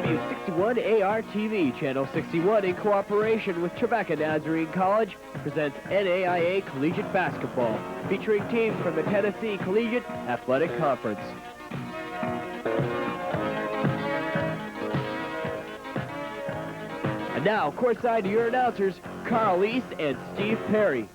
W61 AR-TV, Channel 61, in cooperation with Trevecca Nazarene College, presents NAIA Collegiate Basketball, featuring teams from the Tennessee Collegiate Athletic Conference. And now, courtside to your announcers, Carl East and Steve Perry.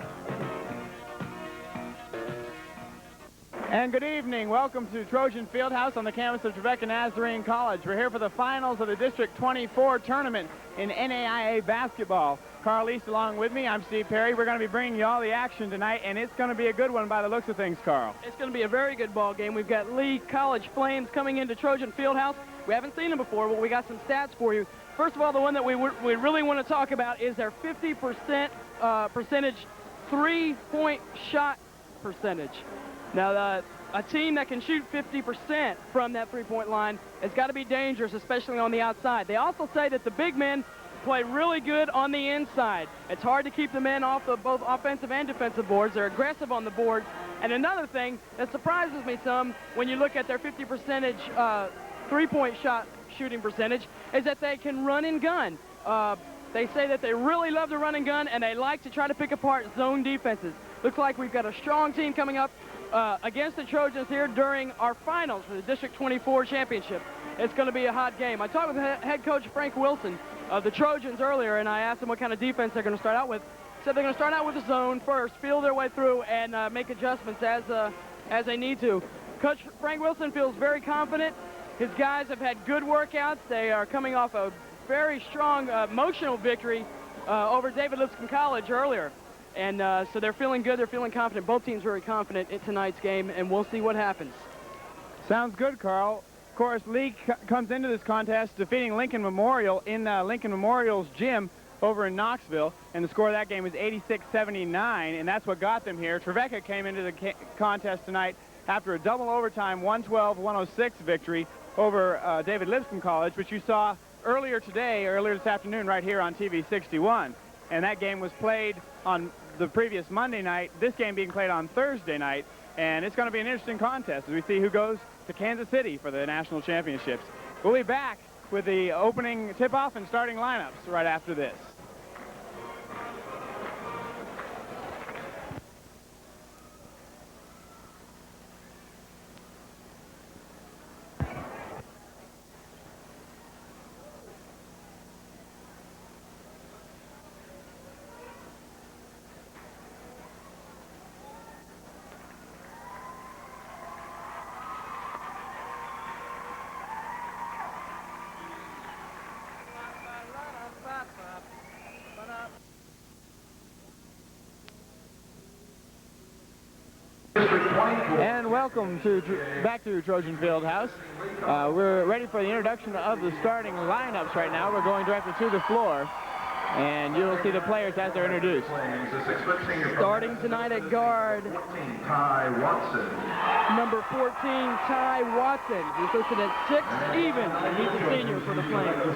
And good evening. Welcome to Trojan Fieldhouse on the campus of Trevecca Nazarene College. We're here for the finals of the District 24 tournament in NAIA basketball. Carl East along with me. I'm Steve Perry. We're going to be bringing you all the action tonight, and it's going to be a good one by the looks of things, Carl. It's going to be a very good ball game. We've got Lee College Flames coming into Trojan Fieldhouse. We haven't seen them before, but we got some stats for you. First of all, the one that we really want to talk about is their 50% percentage three-point shot percentage. Now, a team that can shoot 50% from that three-point line has got to be dangerous, especially on the outside. They also say that the big men play really good on the inside. It's hard to keep the men off of both offensive and defensive boards. They're aggressive on the board. And another thing that surprises me some when you look at their 50% three-point shot shooting percentage is that they can run and gun. They say that they really love to run and gun, and they like to try to pick apart zone defenses. Looks like we've got a strong team coming up against the Trojans here during our finals for the District 24 Championship. It's going to be a hot game. I talked with head coach Frank Wilson of the Trojans earlier, and I asked him what kind of defense they're going to start out with. He said they're going to start out with the zone first, feel their way through, and make adjustments as they need to. Coach Frank Wilson feels very confident. His guys have had good workouts. They are coming off a very strong emotional victory over David Lipscomb College earlier. And so they're feeling good, they're feeling confident. Both teams very confident in tonight's game, and we'll see what happens. Sounds good, Carl. Of course, Lee comes into this contest defeating Lincoln Memorial in Lincoln Memorial's gym over in Knoxville, and the score of that game was 86-79, and that's what got them here. Trevecca came into the contest tonight after a double overtime 112-106 victory over David Lipscomb College, which you saw earlier this afternoon, right here on TV 61. And that game was played on the previous Monday night, this game being played on Thursday night, and it's going to be an interesting contest as we see who goes to Kansas City for the National Championships. We'll be back with the opening tip-off and starting lineups right after this. And welcome back to Trojan Fieldhouse. We're ready for the introduction of the starting lineups right now. We're going directly to the floor, and you'll see the players as they're introduced. Starting tonight at guard, number 14, Ty Watson. He's listed at 6 even, and he's a senior for the Flames.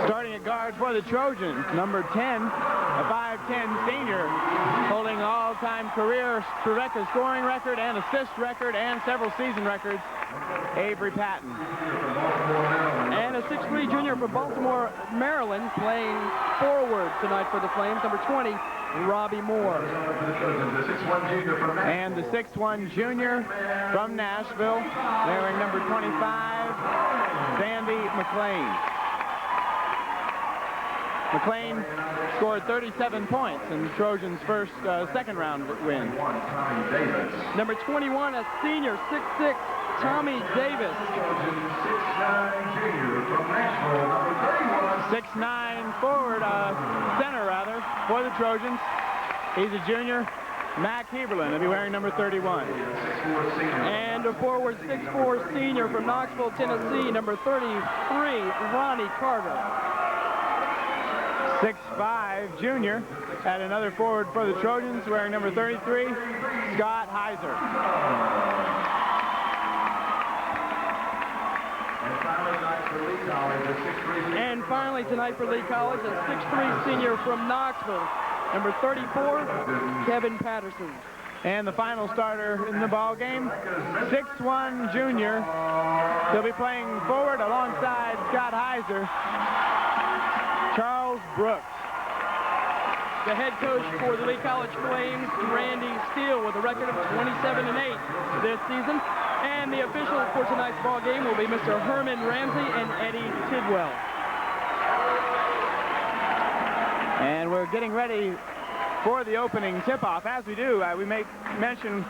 Starting at guard for the Trojans, number 10, a 5'10 senior, holding all-time career Trevecca scoring record and assist record and several season records, Avery Patton. And a 6'3 junior from Baltimore, Maryland, playing forward tonight for the Flames, number 20, Robbie Moore. And the 6'1 junior from Nashville, wearing number 25, Sandy McLean. McLean scored 37 points in the Trojans' first second-round win. Number 21, a senior, 6'6", Tommy Davis. 6'9 forward, center rather, for the Trojans. He's a junior. Mac Heberlin will be wearing number 31. And a forward 6'4 senior from Knoxville, Tennessee, number 33, Ronnie Carter. 6'5 junior, and another forward for the Trojans wearing number 33, Scott Heiser. And finally tonight for Lee College, a 6'3 senior from Knoxville, number 34, Kevin Patterson. And the final starter in the ball game, 6'1 junior. He'll be playing forward alongside Scott Heiser, Charles Brooks. The head coach for the Lee College Flames, Randy Steele, with a record of 27-8 this season. And the officials for tonight's ball game will be Mr. Herman Ramsey and Eddie Tidwell. And we're getting ready for the opening tip-off. As we do, we may mention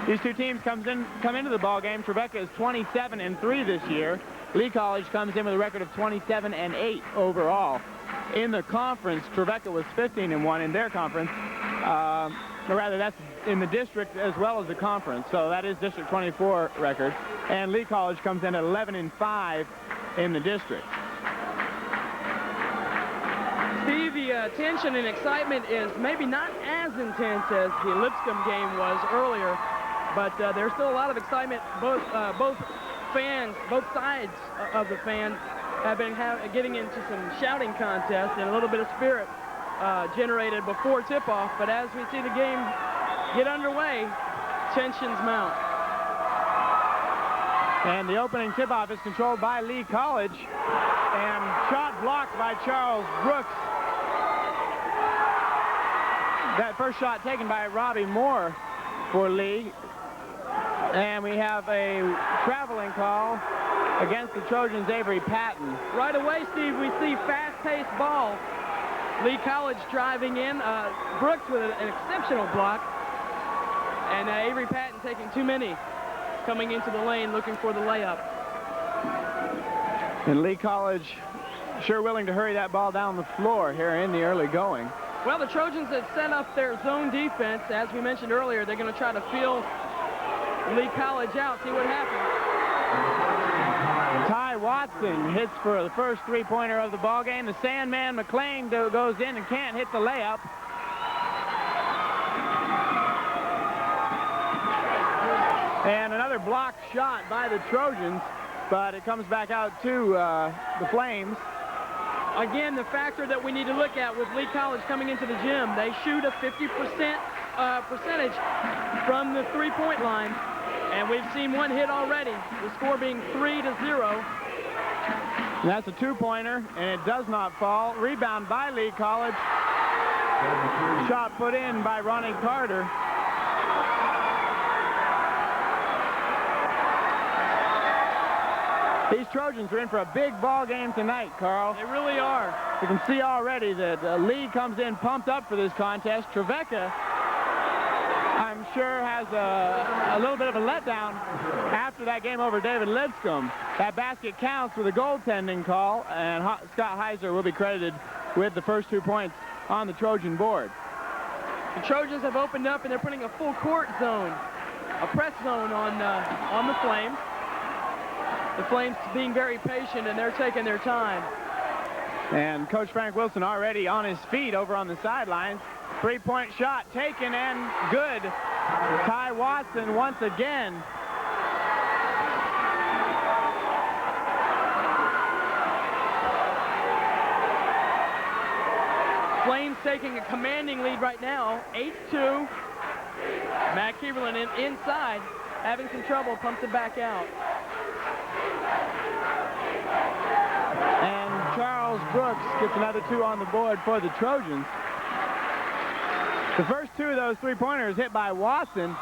these two teams come into the ball game. Trevecca is 27-3 this year. Lee College comes in with a record of 27-8 overall. In the conference, Trevecca was 15-1 in their conference. Or rather, that's in the district as well as the conference. So that is District 24 record. And Lee College comes in at 11-5 in the district. Steve, the tension and excitement is maybe not as intense as the Lipscomb game was earlier, but there's still a lot of excitement. Both fans, both sides of the fans have been getting into some shouting contests and a little bit of spirit generated before tip-off, but as we see the game get underway, tensions mount. And the opening tip-off is controlled by Lee College, and shot blocked by Charles Brooks. That first shot taken by Robbie Moore for Lee. And we have a traveling call against the Trojans' Avery Patton. Right away, Steve, we see fast-paced ball. Lee College driving in. Brooks with an exceptional block. And Avery Patton taking too many, coming into the lane looking for the layup. And Lee College sure willing to hurry that ball down the floor here in the early going. Well, the Trojans have set up their zone defense. As we mentioned earlier, they're going to try to feel Lee College out, see what happens. Ty Watson hits for the first three-pointer of the ball game. The Sandman McLean goes in and can't hit the layup. And another blocked shot by the Trojans, but it comes back out to the Flames. Again, the factor that we need to look at with Lee College coming into the gym, they shoot a 50% percentage from the three-point line, and we've seen one hit already, the score being 3-0. And that's a two-pointer, and it does not fall. Rebound by Lee College. Shot put in by Ronnie Carter. These Trojans are in for a big ball game tonight, Carl. They really are. You can see already that Lee comes in pumped up for this contest. Trevecca, I'm sure, has a little bit of a letdown after that game over David Lipscomb. That basket counts with a goaltending call, and Scott Heiser will be credited with the first 2 points on the Trojan board. The Trojans have opened up, and they're putting a full court zone, a press zone on the Flames. The Flames being very patient, and they're taking their time. And Coach Frank Wilson already on his feet over on the sidelines. Three-point shot taken and good. Ty Watson once again. Flames taking a commanding lead right now, 8-2. Matt Kieberlin inside, having some trouble, pumps it back out. And Charles Brooks gets another 2 on the board for the Trojans. The first 2 of those three-pointers hit by Watson.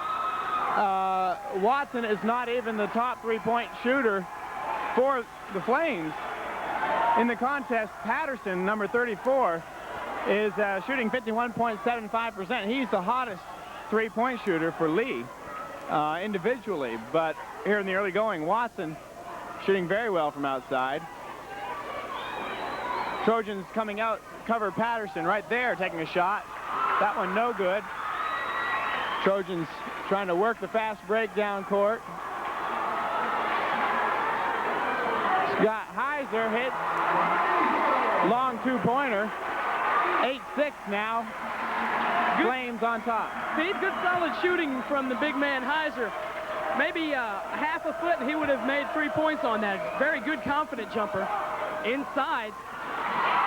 Watson is not even the top three-point shooter for the Flames. In the contest, Patterson, number 34, is shooting 51.75%. He's the hottest three-point shooter for Lee individually. But here in the early going, Watson shooting very well from outside. Trojans coming out, cover Patterson right there, taking a shot. That one no good. Trojans trying to work the fast break down court. Scott Heiser hits. Long two-pointer. 8-6 now. Flames on top. Pete, good solid shooting from the big man Heiser. Maybe half a foot and he would have made 3 points on that. Very good, confident jumper. Inside.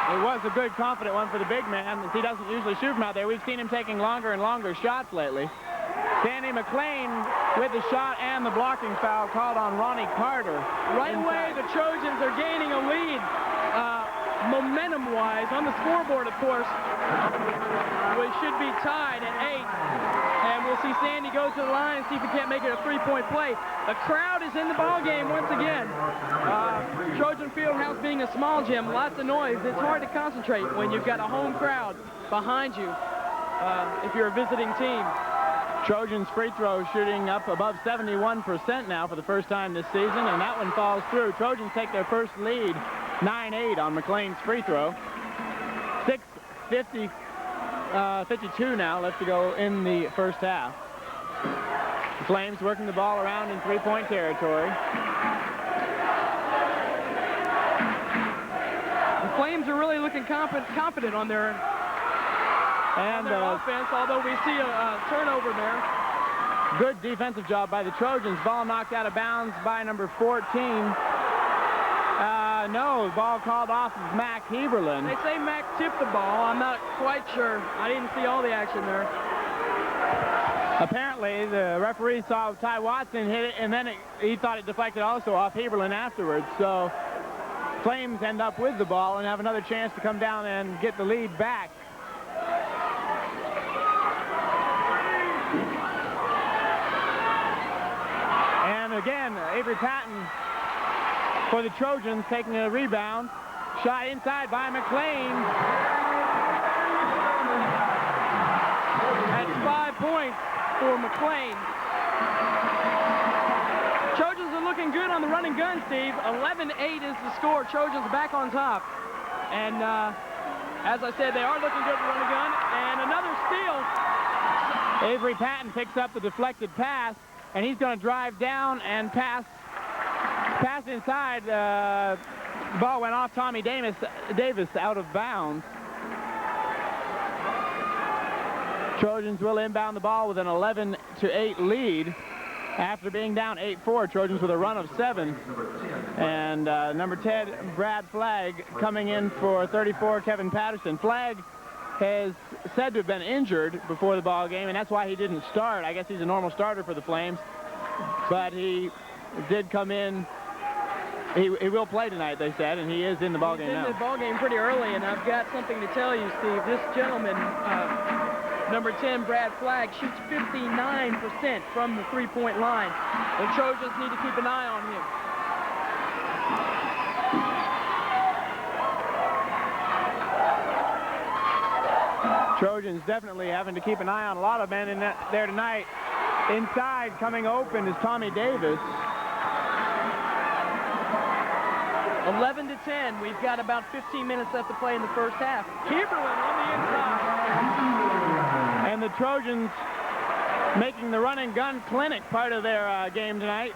It was a good, confident one for the big man, as he doesn't usually shoot from out there. We've seen him taking longer and longer shots lately. Sandy McLean with the shot and the blocking foul called on Ronnie Carter. Right away, the Trojans are gaining a lead, momentum-wise. On the scoreboard, of course, we should be tied at 8. And we'll see Sandy go to the line and see if he can't make it a three-point play. The crowd is in the ball game once again. Trojan Fieldhouse being a small gym, lots of noise. It's hard to concentrate when you've got a home crowd behind you if you're a visiting team. Trojans free throw shooting up above 71% now for the first time this season, and that one falls through. Trojans take their first lead, 9-8 on McLean's free throw. 6:52 now left to go in the first half. The Flames working the ball around in three-point territory. The Flames are really looking confident on their offense, although we see a turnover there. Good defensive job by the Trojans. Ball knocked out of bounds by number 14. No, the ball called off of Mac Heberlin. They say Mac tipped the ball. I'm not quite sure. I didn't see all the action there. Apparently, the referee saw Ty Watson hit it, and then he thought it deflected also off Heberlin afterwards. So Flames end up with the ball and have another chance to come down and get the lead back. And again, Avery Patton for the Trojans taking a rebound. Shot inside by McLean. That's 5 points for McLean. Trojans are looking good on the run and gun, Steve. 11-8 is the score. Trojans back on top. And as I said, they are looking good for run and gun. And another steal. Avery Patton picks up the deflected pass, and he's going to drive down and pass inside. The ball went off Tommy Davis out of bounds. Trojans will inbound the ball with an 11-8 lead after being down 8-4. Trojans with a run of 7. And number 10, Brad Flagg, coming in for 34, Kevin Patterson. Flagg has said to have been injured before the ball game, and that's why he didn't start. I guess he's a normal starter for the Flames, but he did come in. He will play tonight, they said, and he is in the ball game now. He's in the ball game pretty early, and I've got something to tell you, Steve. This gentleman, number 10, Brad Flagg, shoots 59% from the three-point line. The Trojans need to keep an eye on him. Trojans definitely having to keep an eye on a lot of men in there tonight. Inside, coming open, is Tommy Davis. 11-10. We've got about 15 minutes left to play in the first half. Heberlin on the inside. And the Trojans making the run and gun clinic part of their game tonight.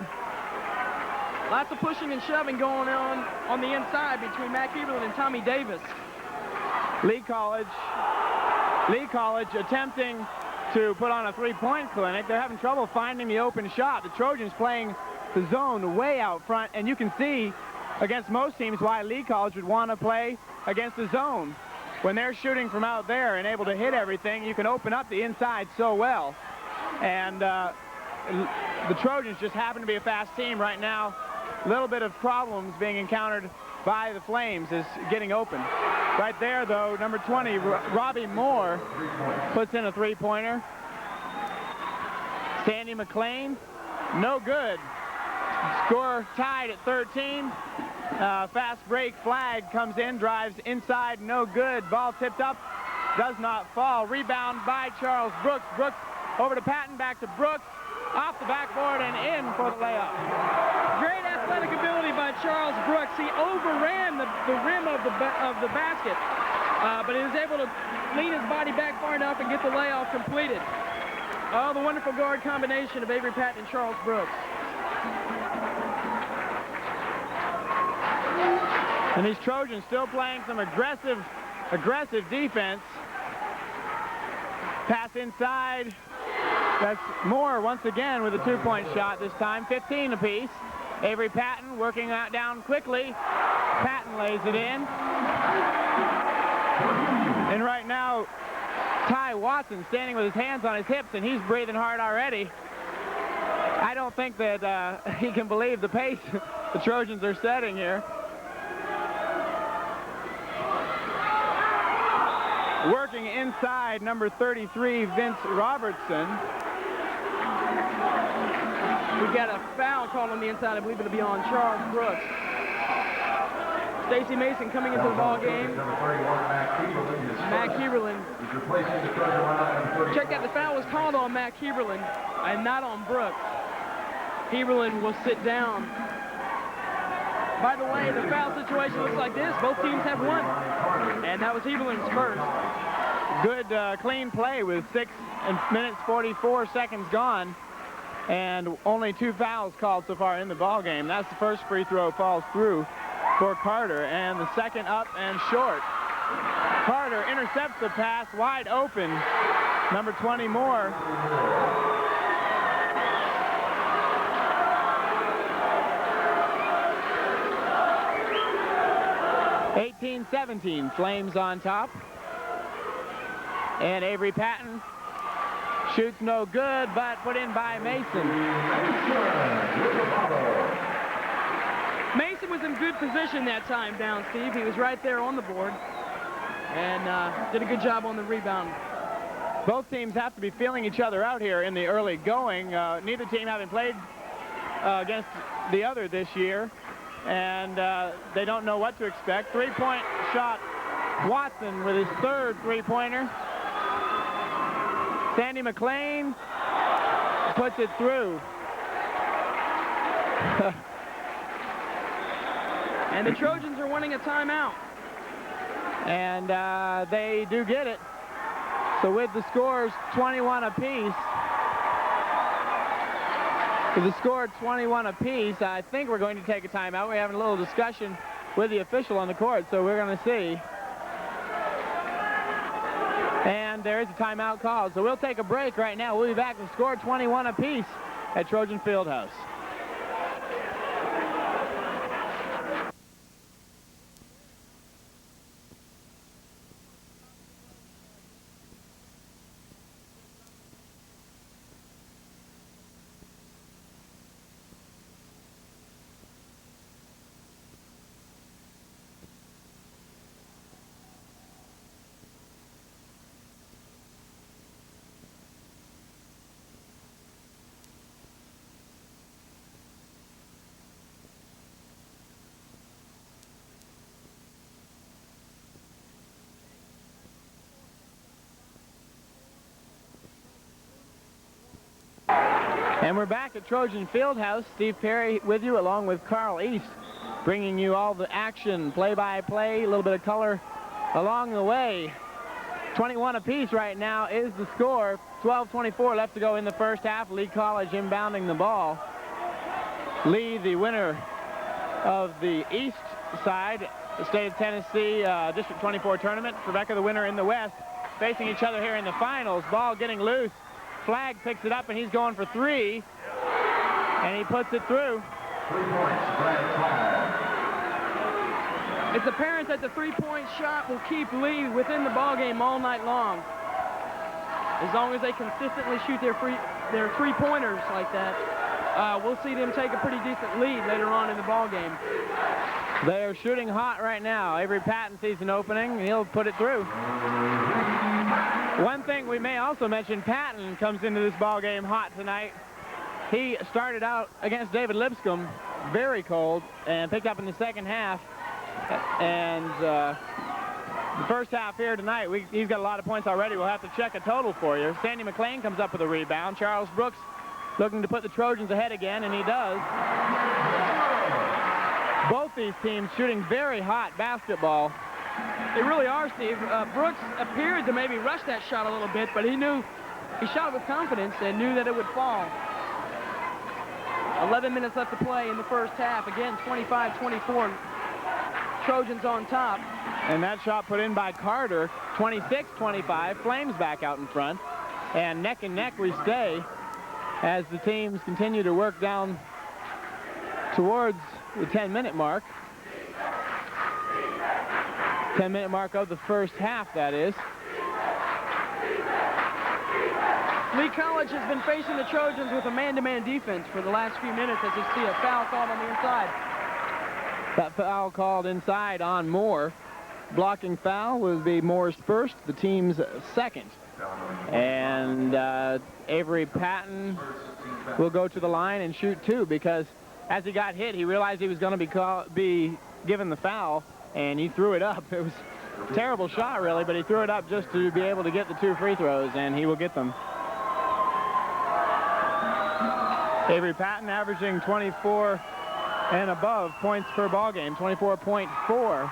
Lots of pushing and shoving going on the inside between Mac Heberlin and Tommy Davis. Lee College attempting to put on a three-point clinic. They're having trouble finding the open shot. The Trojans playing the zone way out front, and you can see against most teams why Lee College would want to play against the zone. When they're shooting from out there and able to hit everything, you can open up the inside so well. And the Trojans just happen to be a fast team right now. A little bit of problems being encountered by the Flames is getting open. Right there, though, number 20, Robbie Moore, puts in a three-pointer. Sandy McLean, no good. Score tied at 13. Fast break. Flagg comes in, drives inside, no good. Ball tipped up, does not fall. Rebound by Charles Brooks. Brooks over to Patton, back to Brooks. Off the backboard and in for the layup. Great athletic ability by Charles Brooks. He overran the rim of the basket, but he was able to lean his body back far enough and get the layoff completed. Oh, the wonderful guard combination of Avery Patton and Charles Brooks. And these Trojans still playing some aggressive defense. Pass inside. That's Moore once again with a two-point shot this time, 15 apiece. Avery Patton working that down quickly. Patton lays it in. And right now, Ty Watson standing with his hands on his hips, and he's breathing hard already. I don't think that he can believe the pace the Trojans are setting here. Working inside, number 33, Vince Robertson. We got a foul called on the inside. I believe it'll be on Charles Brooks. Stacy Mason coming into the ball game. Mac Heberlin. Check that, the foul was called on Mac Heberlin and not on Brooks. Heberlin will sit down. By the way, the foul situation looks like this. Both teams have one. And that was Heberlin's first. Good clean play with 6 minutes 44 seconds gone. And only 2 fouls called so far in the ball game. That's the first free throw falls through for Carter, and the second up and short. Carter intercepts the pass wide open. Number 20 Moore. (18-17) Flames on top. And Avery Patton shoots no good, but put in by Mason. Mason was in good position that time down, Steve. He was right there on the board and did a good job on the rebound. Both teams have to be feeling each other out here in the early going. Neither team having played against the other this year, and they don't know what to expect. Three-point shot, Watson with his third three-pointer. Sandy McLean puts it through. And the Trojans are wanting a timeout. And they do get it. So with the scores 21 apiece, with the score 21 apiece, I think we're going to take a timeout. We're having a little discussion with the official on the court, so we're going to see. And there is a timeout called. So we'll take a break right now. We'll be back with score 21 apiece at Trojan Fieldhouse. And we're back at Trojan Fieldhouse. Steve Perry with you, along with Carl East, bringing you all the action, play-by-play, a little bit of color along the way. 21 apiece right now is the score. 12:24 left to go in the first half. Lee College inbounding the ball. Lee, the winner of the east side, the State of Tennessee District 24 tournament. Trevecca, the winner in the west, facing each other here in the finals. Ball getting loose. Flagg picks it up, and he's going for three, and he puts it through. 3 points, It's apparent that the three-point shot will keep Lee within the ballgame all night long. As long as they consistently shoot their three-pointers like that, we'll see them take a pretty decent lead later on in the ballgame. They're shooting hot right now. Avery Patton sees an opening, and he'll put it through. One thing we may also mention, Patton comes into this ball game hot tonight. He started out against David Lipscomb very cold and picked up in the second half. And the first half here tonight, he's got a lot of points already. We'll have to check a total for you. Sandy McLean comes up with a rebound. Charles Brooks looking to put the Trojans ahead again, and he does. Both these teams shooting very hot basketball. They really are, Steve. Brooks appeared to maybe rush that shot a little bit, but he shot it with confidence and knew that it would fall. 11 minutes left to play in the first half. Again, 25-24. Trojans on top. And that shot put in by Carter, 26-25. Flames back out in front. And neck and neck we stay as the teams continue to work down towards the 10-minute mark. 10-minute mark of the first half, that is. Lee College has been facing the Trojans with a man-to-man defense for the last few minutes as you see a foul called on the inside. That foul called inside on Moore. Blocking foul would be Moore's first, the team's second. And Avery Patton will go to the line and shoot 2 because as he got hit, he realized he was going to be given the foul, and he threw it up. It was a terrible shot, really, but he threw it up just to be able to get the 2 free throws, and he will get them. Avery Patton averaging 24 and above points per ball game, 24.4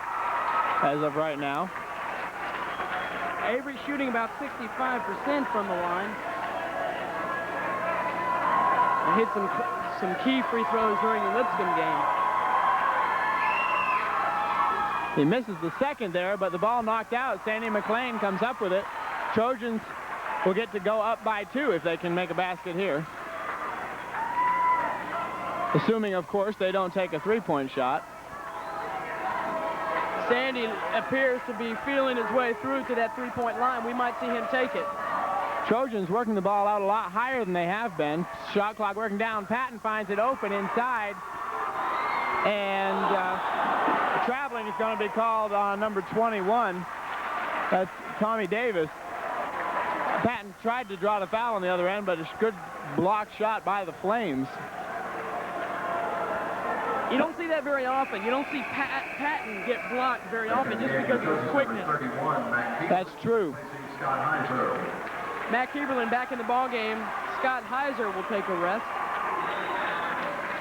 as of right now. Avery shooting about 65% from the line. And hit some key free throws during the Lipscomb game. He misses the second there, but the ball knocked out. Sandy McLean comes up with it. Trojans will get to go up by 2 if they can make a basket here. Assuming, of course, they don't take a 3-point shot. Sandy appears to be feeling his way through to that 3-point line. We might see him take it. Trojans working the ball out a lot higher than they have been. Shot clock working down. Patton finds it open inside. And traveling is going to be called on number 21. That's Tommy Davis. Patton tried to draw the foul on the other end, but it's a good block shot by the Flames. You don't see that very often. You don't see Patton get blocked very often just because of his quickness. That's true. Matt Kieberlin back in the ball game. Scott Heiser will take a rest.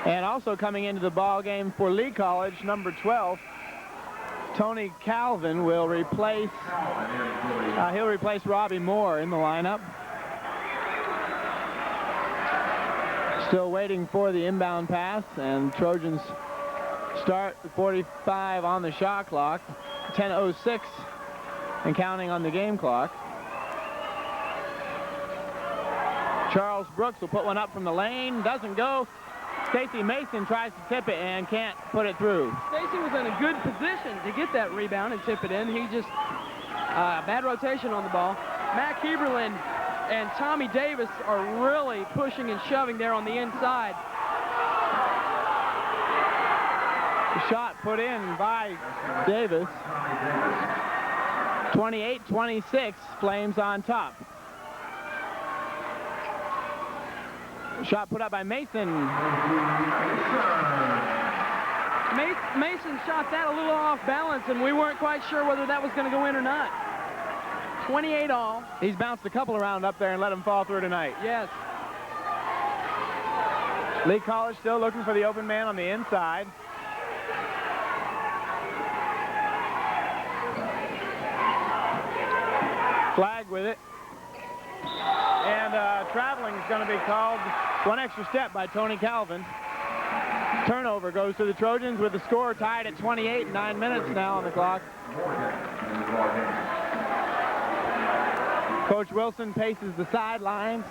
And also coming into the ball game for Lee College, number 12, Tony Calvin will replace. He'll replace Robbie Moore in the lineup. Still waiting for the inbound pass, and Trojans start 45 on the shot clock, 10:06 and counting on the game clock. Charles Brooks will put one up from the lane, doesn't go. Stacy Mason tries to tip it and can't put it through. Stacy was in a good position to get that rebound and tip it in. He just, bad rotation on the ball. Matt Kieberlin and Tommy Davis are really pushing and shoving there on the inside. The shot put in by Davis. 28-26, Flames on top. Shot put up by Mason. Mason shot that a little off balance, and we weren't quite sure whether that was going to go in or not. 28 all. He's bounced a couple around up there and let him fall through tonight. Yes. Lee College still looking for the open man on the inside. Flag with it. And traveling is going to be called. One extra step by Tony Calvin. Turnover goes to the Trojans with the score tied at 28, 9 minutes now on the clock. Coach Wilson paces the sidelines,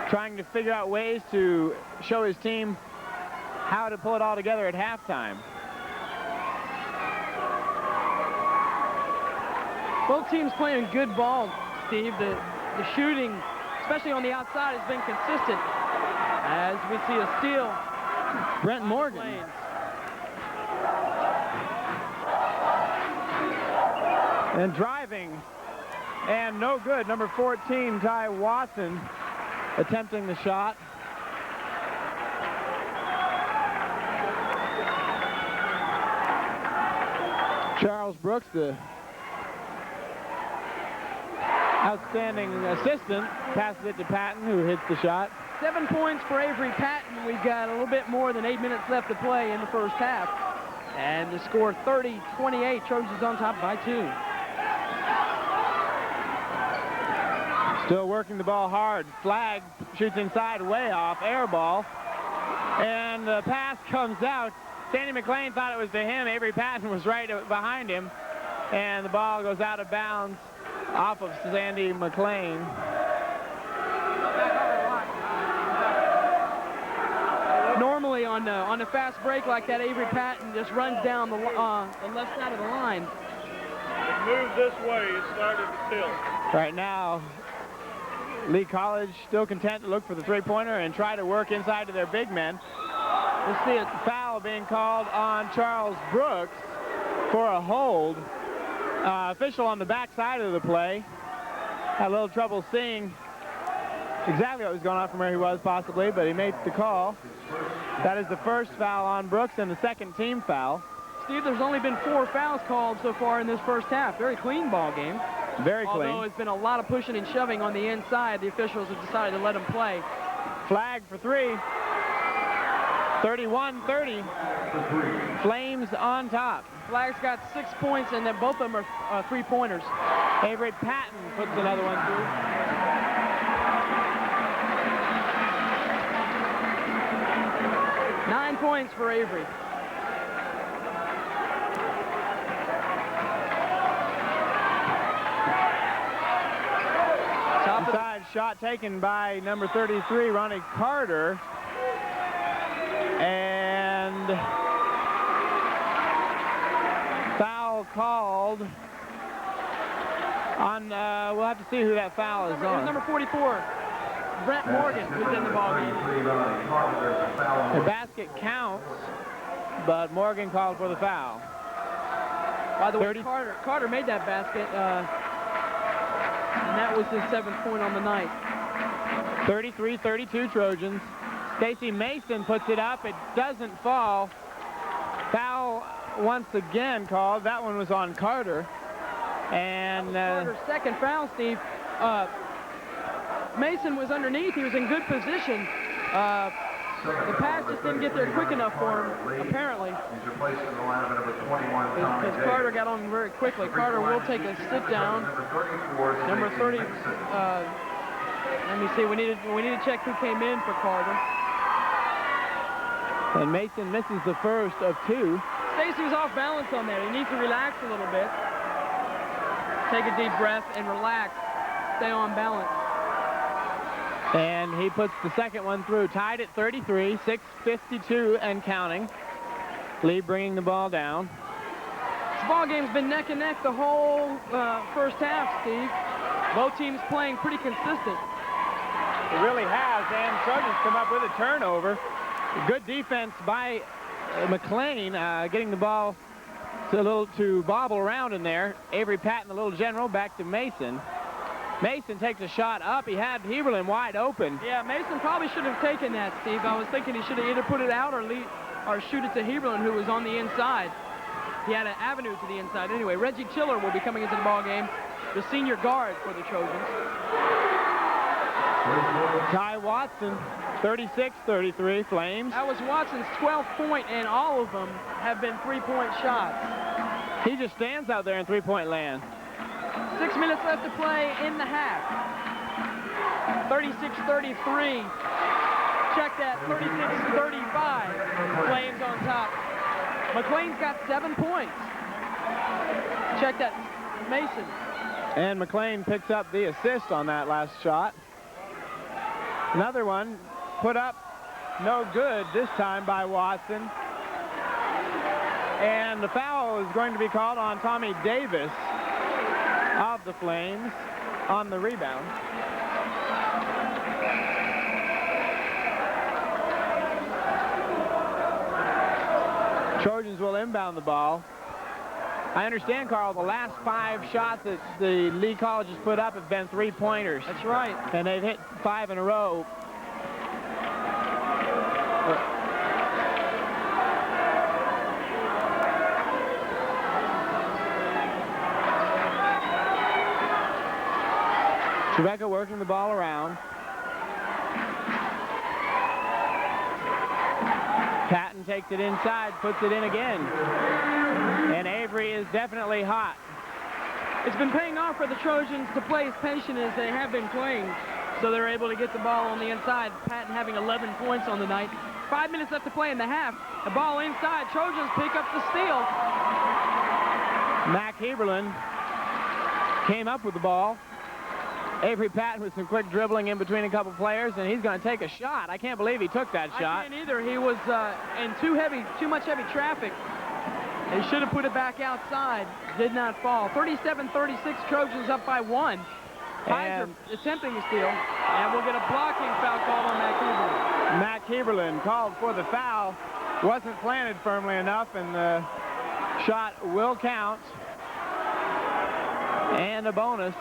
trying to figure out ways to show his team how to pull it all together at halftime. Both teams playing good ball, Steve. The shooting, especially on the outside, has been consistent. As we see a steal. Brent Morgan. And driving. And no good. Number 14, Ty Watson, attempting the shot. Charles Brooks, the outstanding assistant, passes it to Patton, who hits the shot. 7 points for Avery Patton. We've got a little bit more than 8 minutes left to play in the first half. And the score 30-28. Trojans on top by 2. Still working the ball hard. Flag shoots inside, way off, air ball. And the pass comes out. Sandy McLean thought it was to him. Avery Patton was right behind him. And the ball goes out of bounds off of Sandy McLean. Normally on a fast break like that, Avery Patton just runs down the left side of the line. It moved this way, it started to tilt. Right now, Lee College still content to look for the three-pointer and try to work inside to their big men. We'll see a foul being called on Charles Brooks for a hold. Official on the back side of the play had a little trouble seeing exactly what was going on from where he was possibly, but he made the call. That is the first foul on Brooks and the second team foul. Steve, there's only been 4 fouls called so far in this first half. Very clean ball game. Very clean. Although it's been a lot of pushing and shoving on the inside, the officials have decided to let him play. Flag for 3. 31-30. Flames on top. Flag's got 6 points, and then both of them are three-pointers. Avery Patton puts another one through. Nine points for Avery. Inside shot taken by number 33, Ronnie Carter. And foul called on, we'll have to see who that foul is on. Number 44, Brent Morgan, who's in the ballgame. The basket counts, but Morgan called for the foul. By the way, Carter made that basket, and that was his 7th point on the night. 33-32 Trojans. Stacy Mason puts it up. It doesn't fall. Foul once again called. That one was on Carter. And Carter's second foul, Steve. Mason was underneath. He was in good position. The pass just didn't get there quick enough for him, apparently. Because Carter got on very quickly. Carter will take a sit down. Number 30. Let me see. We need to check who came in for Carter. And Mason misses the first of 2. Stacy was off balance on that. He needs to relax a little bit. Take a deep breath and relax. Stay on balance. And he puts the second one through. Tied at 33, 6:52 and counting. Lee bringing the ball down. This ball game's been neck and neck the whole first half, Steve. Both teams playing pretty consistent. It really has, and Trojans come up with a turnover. Good defense by McLean, getting the ball to bobble around in there. Avery Patton, the little general, back to Mason. Mason takes a shot up. He had Heberlin wide open. Yeah, Mason probably should have taken that, Steve. I was thinking he should have either put it out or shoot it to Heberlin, who was on the inside. He had an avenue to the inside. Anyway, Reggie Tiller will be coming into the ball game, the senior guard for the Trojans. Ty Watson, 36-33, Flames. That was Watson's 12th point, and all of them have been three-point shots. He just stands out there in three-point land. 6 minutes left to play in the half. 36-33. Check that, 36-35. Flames on top. McLean's got 7 points. Check that, Mason. And McLean picks up the assist on that last shot. Another one put up, no good this time by Watson. And the foul is going to be called on Tommy Davis of the Flames on the rebound. Trojans will inbound the ball. I understand, Carl, the last 5 shots that the Lee College has put up have been three-pointers. That's right. And they've hit 5 in a row. Trevecca working the ball around. Patton takes it inside, puts it in again. And Avery is definitely hot. It's been paying off for the Trojans to play as patient as they have been playing, so they're able to get the ball on the inside. Patton having 11 points on the night. 5 minutes left to play in the half. The ball inside. Trojans pick up the steal. Mac Heberlin came up with the ball. Avery Patton with some quick dribbling in between a couple players, and he's going to take a shot. I can't believe he took that shot. I can't either. He was in too much heavy traffic. They should have put it back outside. Did not fall. 37-36, Trojans up by 1. Heiser attempting to steal, and we'll get a blocking foul called on Matt Heberlin. Matt Heberlin called for the foul. Wasn't planted firmly enough, and the shot will count. And a bonus.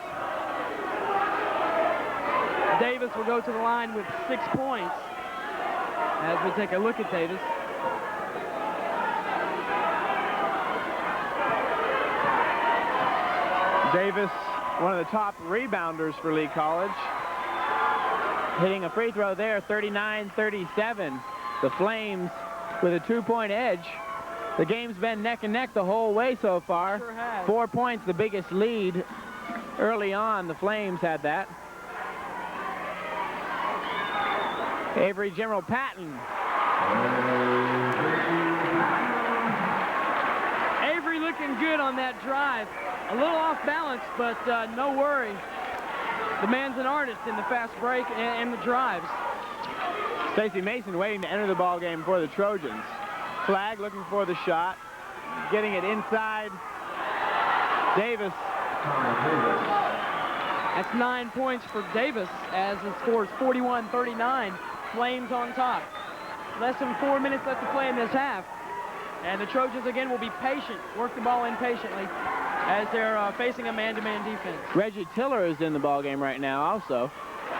Davis will go to the line with 6 points. As we take a look at Davis. Davis, one of the top rebounders for Lee College. Hitting a free throw there, 39-37. The Flames with a 2-point edge. The game's been neck and neck the whole way so far. Sure has. 4 points, the biggest lead early on. The Flames had that. Avery General Patton. Avery looking good on that drive. A little off balance, but no worry. The man's an artist in the fast break and the drives. Stacy Mason waiting to enter the ball game for the Trojans. Flag looking for the shot. Getting it inside. Davis. That's 9 points for Davis as the score is 41-39. Flames on top. Less than 4 minutes left to play in this half. And the Trojans again will be patient, work the ball in patiently as they're facing a man-to-man defense. Reggie Tiller is in the ball game right now also.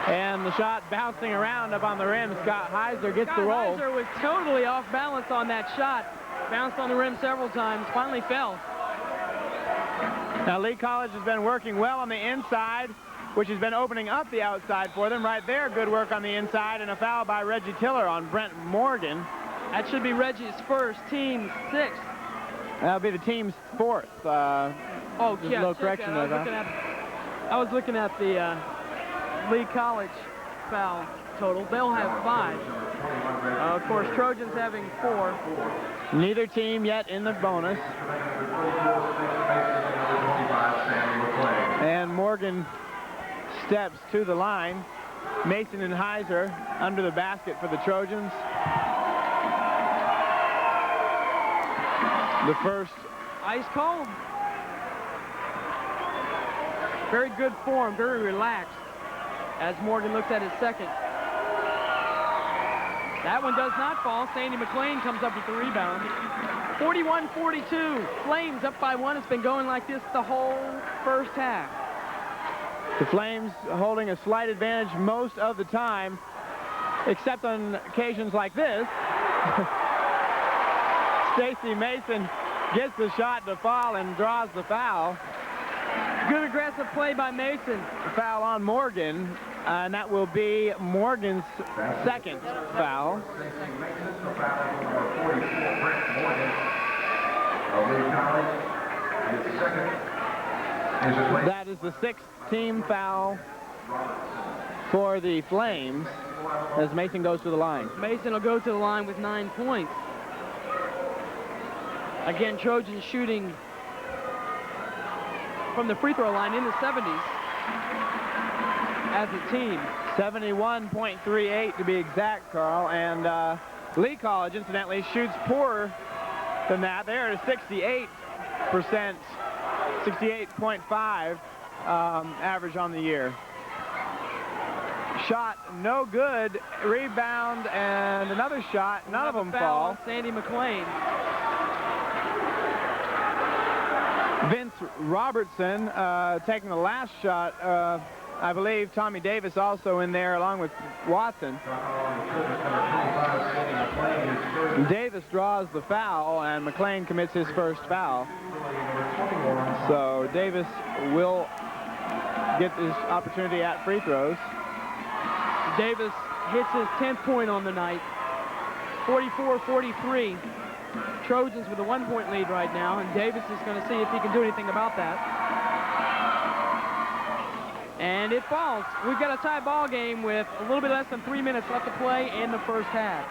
And the shot bouncing around up on the rim. Scott Heiser gets the roll. Heiser was totally off balance on that shot. Bounced on the rim several times, finally fell. Now Lee College has been working well on the inside, which has been opening up the outside for them. Right there, good work on the inside, and a foul by Reggie Tiller on Brent Morgan. That should be Reggie's first, team's 6th. That'll be the team's 4th. Oh, just yeah, a little correction I was looking at the Lee College foul total. They'll have 5. Of course, Trojans having 4. Neither team yet in the bonus. And Morgan steps to the line. Mason and Heiser under the basket for the Trojans. The first. Ice cold. Very good form, very relaxed as Morgan looks at his second. That one does not fall. Sandy McLean comes up with the rebound. 41-42. Flames up by 1. It's been going like this the whole first half. The Flames holding a slight advantage most of the time, except on occasions like this. Stacy Mason gets the shot to fall and draws the foul. Good aggressive play by Mason. Foul on Morgan, and that will be Morgan's second foul. That is the 6th team foul for the Flames as Mason goes to the line. Mason will go to the line with 9 points. Again, Trojans shooting from the free throw line in the 70s as a team. 71.38 to be exact, Carl. And Lee College, incidentally, shoots poorer than that. They're at a 68%, 68.5 average on the year. Shot no good. Rebound and another shot. None of them fall. Sandy McLean. Vince Robertson taking the last shot. I believe Tommy Davis also in there along with Watson. Davis draws the foul and McLean commits his first foul. So Davis will get his opportunity at free throws. Davis hits his 10th point on the night. 44-43. Trojans with a 1-point lead right now, and Davis is going to see if he can do anything about that. And it falls. We've got a tie ball game with a little bit less than 3 minutes left to play in the first half.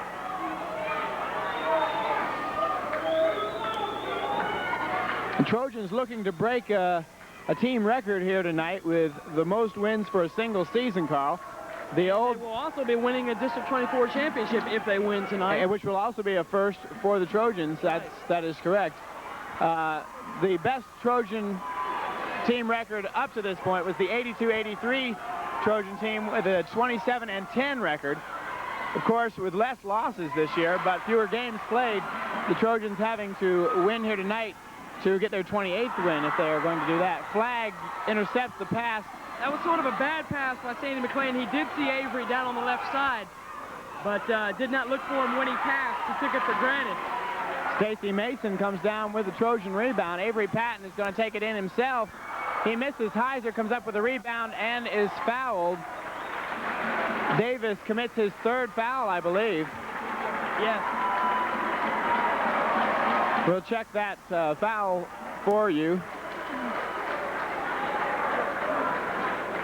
The Trojans looking to break a team record here tonight with the most wins for a single season, Carl. They will also be winning a District 24 championship if they win tonight. Which will also be a first for the Trojans. That is correct. The best Trojan team record up to this point was the 82-83 Trojan team with a 27-10 record. Of course, with less losses this year, but fewer games played, the Trojans having to win here tonight to get their 28th win if they are going to do that. Flag intercepts the pass. That was sort of a bad pass by Sandy McLean. He did see Avery down on the left side, but did not look for him when he passed. He took it for granted. Stacy Mason comes down with the Trojan rebound. Avery Patton is going to take it in himself. He misses. Heiser comes up with a rebound and is fouled. Davis commits his third foul, I believe. Yes. We'll check that foul for you.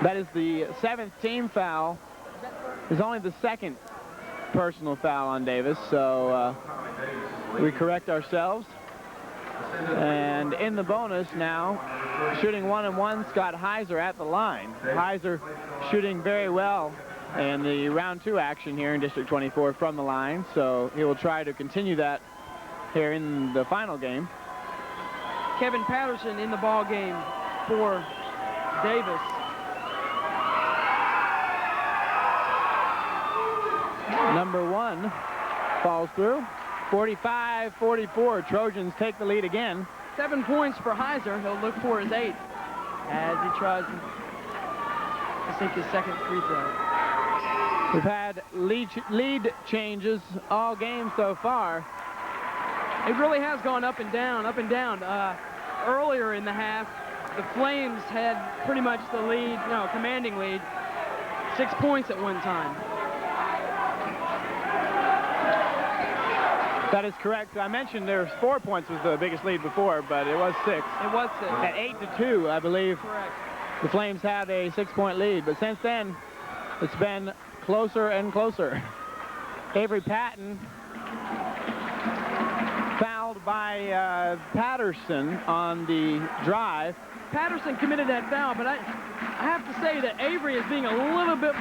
That is the 7th team foul. It's only the 2nd personal foul on Davis, so we correct ourselves. And in the bonus now, shooting 1-1, Scott Heiser at the line. Heiser shooting very well in the round 2 action here in District 24 from the line, so he will try to continue that here in the final game. Kevin Patterson in the ball game for Davis. Number 1 falls through. 45-44, Trojans take the lead again. 7 points for Heiser. He'll look for his 8th as he tries to sink his 2nd free throw. We've had lead changes all game so far. It really has gone up and down, up and down. Earlier in the half, the Flames had pretty much the lead, commanding lead, 6 points at one time. That is correct. I mentioned there's 4 points was the biggest lead before, but it was 6. It was 6. At 8-2, I believe. Correct. The Flames had a 6-point lead, but since then, it's been closer and closer. Avery Patton fouled by Patterson on the drive. Patterson committed that foul, but I have to say that Avery is being a little bit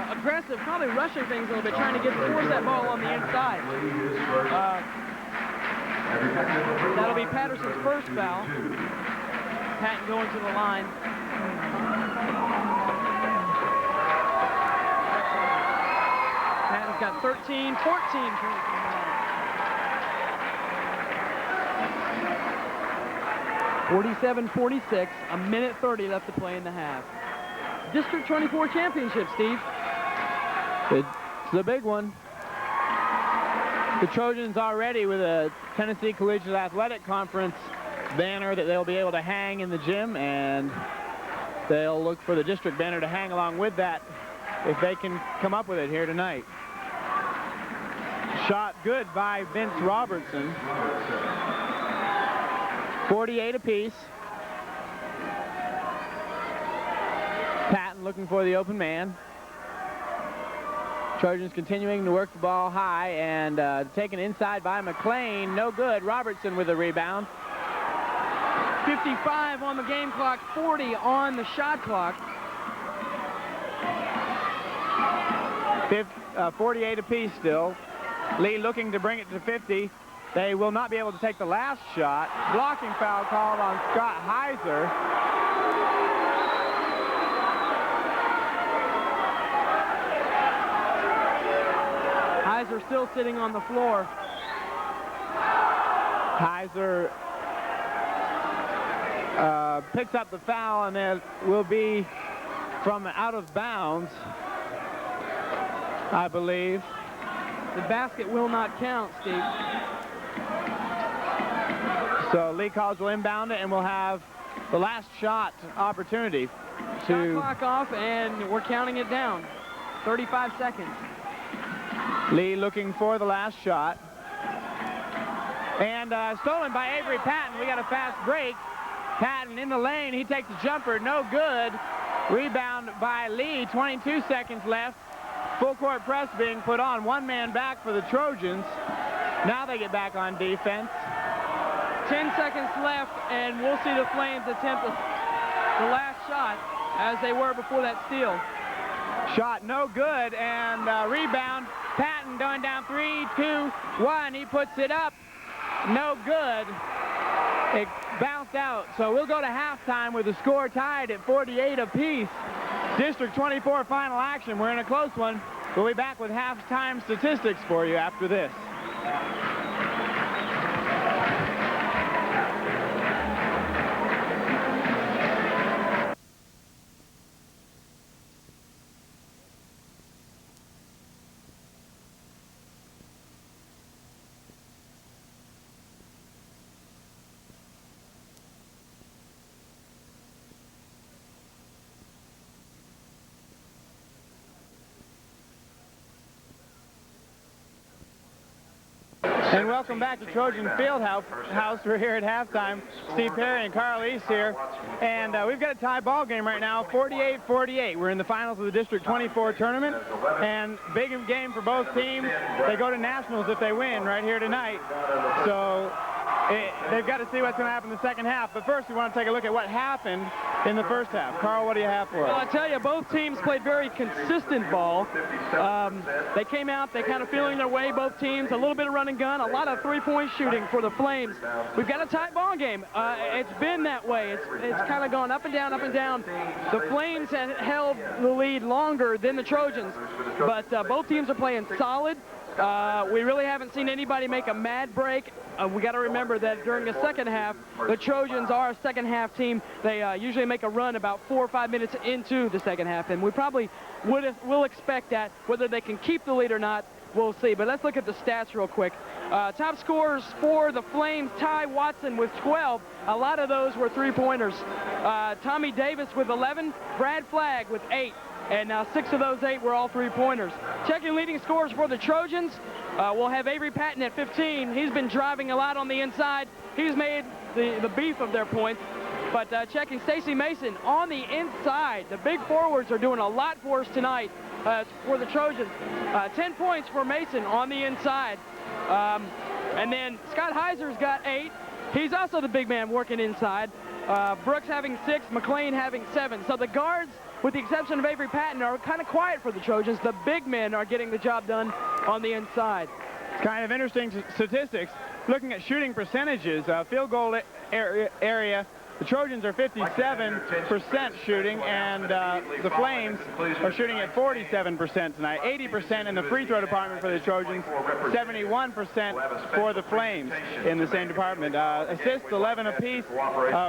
aggressive, probably rushing things a little bit, trying to force that ball on the inside. That'll be Patterson's first foul. Patton going to the line. Patton's got 13, 14 points. 47-46, a minute 30 left to play in the half. District 24 championship, Steve. It's a big one. The Trojans already with a Tennessee Collegiate Athletic Conference banner that they'll be able to hang in the gym, and they'll look for the district banner to hang along with that if they can come up with it here tonight. Shot good by Vince Robertson. 48 apiece. Patton looking for the open man. Trojans continuing to work the ball high and taken inside by McLean. No good. Robertson with a rebound. 55 on the game clock, 40 on the shot clock. 48 apiece still. Lee looking to bring it to 50. They will not be able to take the last shot. Blocking foul called on Scott Heiser. Heiser still sitting on the floor. Heiser picks up the foul, and it will be from out of bounds, I believe. The basket will not count, Steve. So Lee College will inbound it, and we'll have the last shot opportunity. Shot clock off, and we're counting it down. 35 seconds. Lee looking for the last shot. And stolen by Avery Patton. We got a fast break. Patton in the lane. He takes a jumper. No good. Rebound by Lee. 22 seconds left. Full court press being put on. One man back for the Trojans. Now they get back on defense. 10 seconds left, and we'll see the Flames attempt the last shot as they were before that steal. Shot no good, and rebound. Patton going down 3, 2, 1. He puts it up. No good. It bounced tapped out. So we'll go to halftime with the score tied at 48 apiece. District 24 final action. We're in a close one. We'll be back with halftime statistics for you after this. And welcome back to Trojan Fieldhouse. We're here at halftime. Steve Perry and Carl East here. And we've got a tie ball game right now, 48-48. We're in the finals of the District 24 tournament. And big game for both teams. They go to nationals if they win right here tonight. So they've got to see what's going to happen in the second half. But first we want to take a look at what happened in the first half. Carl, what do you have for us? Well, I tell you, both teams played very consistent ball. They came out, they kind of feeling their way, both teams. A little bit of run and gun, a lot of three-point shooting for the Flames. We've got a tight ball game. It's been that way. It's kind of gone up and down, up and down. The Flames have held the lead longer than the Trojans, but both teams are playing solid. We really haven't seen anybody make a mad break. We got to remember that during the second half, the Trojans are a second half team. They usually make a run about 4 or 5 minutes into the second half, and we probably will expect that. Whether they can keep the lead or not, we'll see. But let's look at the stats real quick. Top scorers for the Flames, Ty Watson with 12. A lot of those were three-pointers. Tommy Davis with 11, Brad Flagg with 8. And 6 of those 8 were all three-pointers. Checking leading scorers for the Trojans, we'll have Avery Patton at 15. He's been driving a lot on the inside. He's made the beef of their points. But checking Stacy Mason on the inside. The big forwards are doing a lot for us tonight for the Trojans. 10 points for Mason on the inside. And then Scott Heiser's got 8. He's also the big man working inside. Brooks having 6, McLean having 7. So the guards, with the exception of Avery Patton, are kind of quiet for the Trojans. The big men are getting the job done on the inside. It's kind of interesting statistics. Looking at shooting percentages, field goal area, the Trojans are 57% shooting, and the Flames are shooting at 47% tonight. 80% in the free throw department for the Trojans, 71% for the Flames in the same department. Assists, 11 apiece.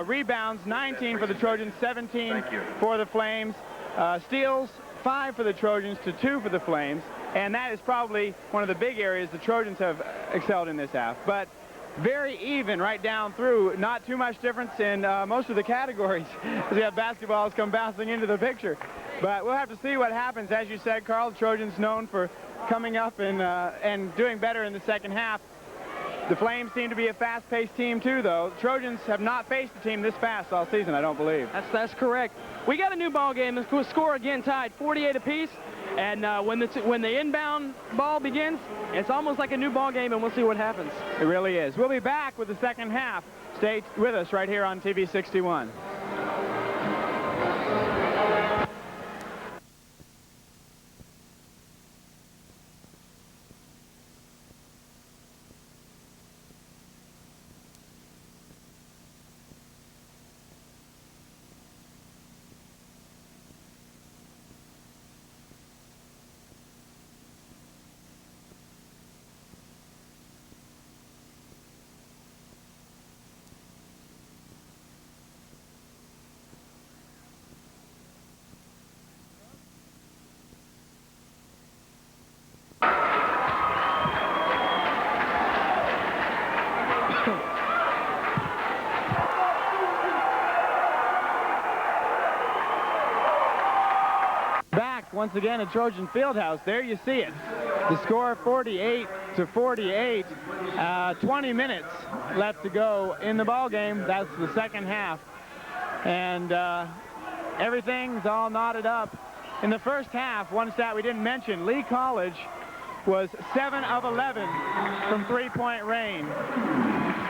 Rebounds, 19 for the Trojans, 17 for the Flames. Steals, 5 for the Trojans to 2 for the Flames. And that is probably one of the big areas the Trojans have excelled in this half. But very even right down through. Not too much difference in most of the categories as we have basketballs come bouncing into the picture. But we'll have to see what happens. As you said, Carl, the Trojans known for coming up and doing better in the second half. The Flames seem to be a fast-paced team, too, though. The Trojans have not faced a team this fast all season, I don't believe. That's correct. We got a new ball game. The score again tied 48 apiece. And when the inbound ball begins, it's almost like a new ball game, and we'll see what happens. It really is. We'll be back with the second half. Stay with us right here on TV 61. Once again at Trojan Fieldhouse. There you see it. The score 48-48. 20 minutes left to go in the ball game. That's the second half. And everything's all knotted up. In the first half, one stat we didn't mention, Lee College was 7 of 11 from three-point range.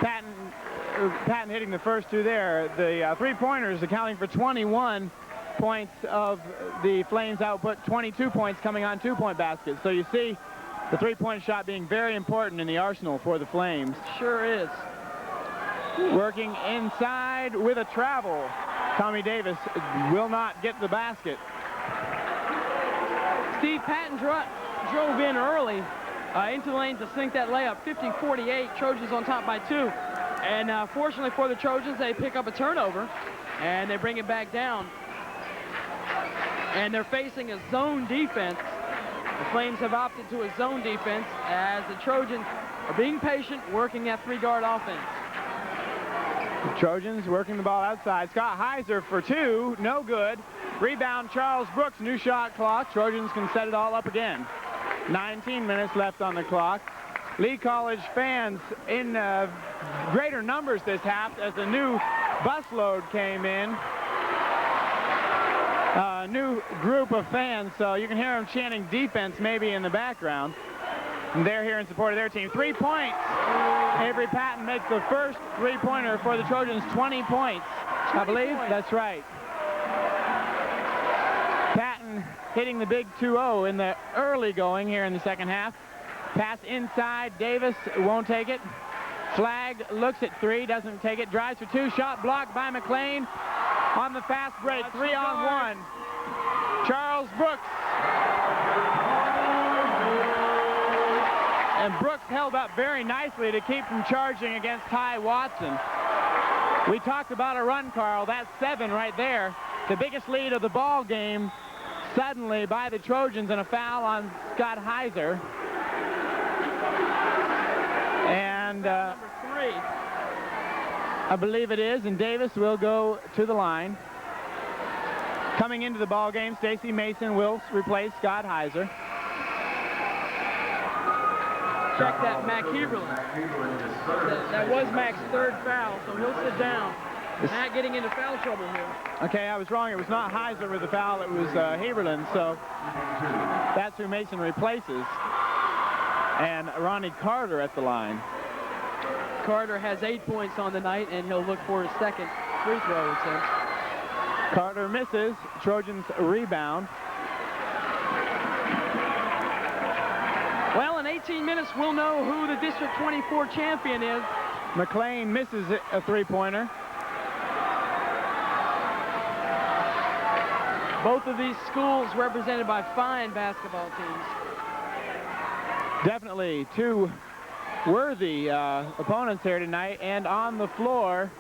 Patton hitting the first 2 there. The three-pointers accounting for 21 points of the Flames output, 22 points coming on 2-point baskets. So you see the three-point shot being very important in the arsenal for the Flames. Sure is. Working inside with a travel. Tommy Davis will not get the basket. Steve Patton drove in early into the lane to sink that layup. 50-48, Trojans on top by 2. And fortunately for the Trojans, they pick up a turnover, and they bring it back down. And they're facing a zone defense. The Flames have opted to a zone defense as the Trojans are being patient, working that 3-guard offense. The Trojans working the ball outside. Scott Heiser for 2, no good. Rebound, Charles Brooks, new shot clock. Trojans can set it all up again. 19 minutes left on the clock. Lee College fans in greater numbers this half as a new busload came in. A new group of fans, so you can hear them chanting defense maybe in the background. And they're here in support of their team. 3 points. Avery Patton makes the first 3-pointer for the Trojans, 20 points. I believe that's right. Patton hitting the big 2-0 in the early going here in the second half. Pass inside, Davis won't take it. Flag looks at 3, doesn't take it, drives for 2, shot blocked by McLean on the fast break, 3-on-1. Charles Brooks. And Brooks held up very nicely to keep from charging against Ty Watson. We talked about a run, Carl. That's 7 right there. The biggest lead of the ball game suddenly by the Trojans, and a foul on Scott Heiser. And number 3. I believe it is, and Davis will go to the line. Coming into the ball game, Stacy Mason will replace Scott Heiser. Check that, Mac Heberlin. That was Mac's 3rd foul, so he'll sit down. Mac getting into foul trouble here. Okay, I was wrong. It was not Heiser with the foul. It was Heberlin, so that's who Mason replaces. And Ronnie Carter at the line. Carter has 8 points on the night, and he'll look for his second free throw, it says. Carter misses. Trojans rebound. Well, in 18 minutes, we'll know who the District 24 champion is. McLean misses a 3-pointer. Both of these schools represented by fine basketball teams. Definitely 2 worthy opponents here tonight. And on the floor,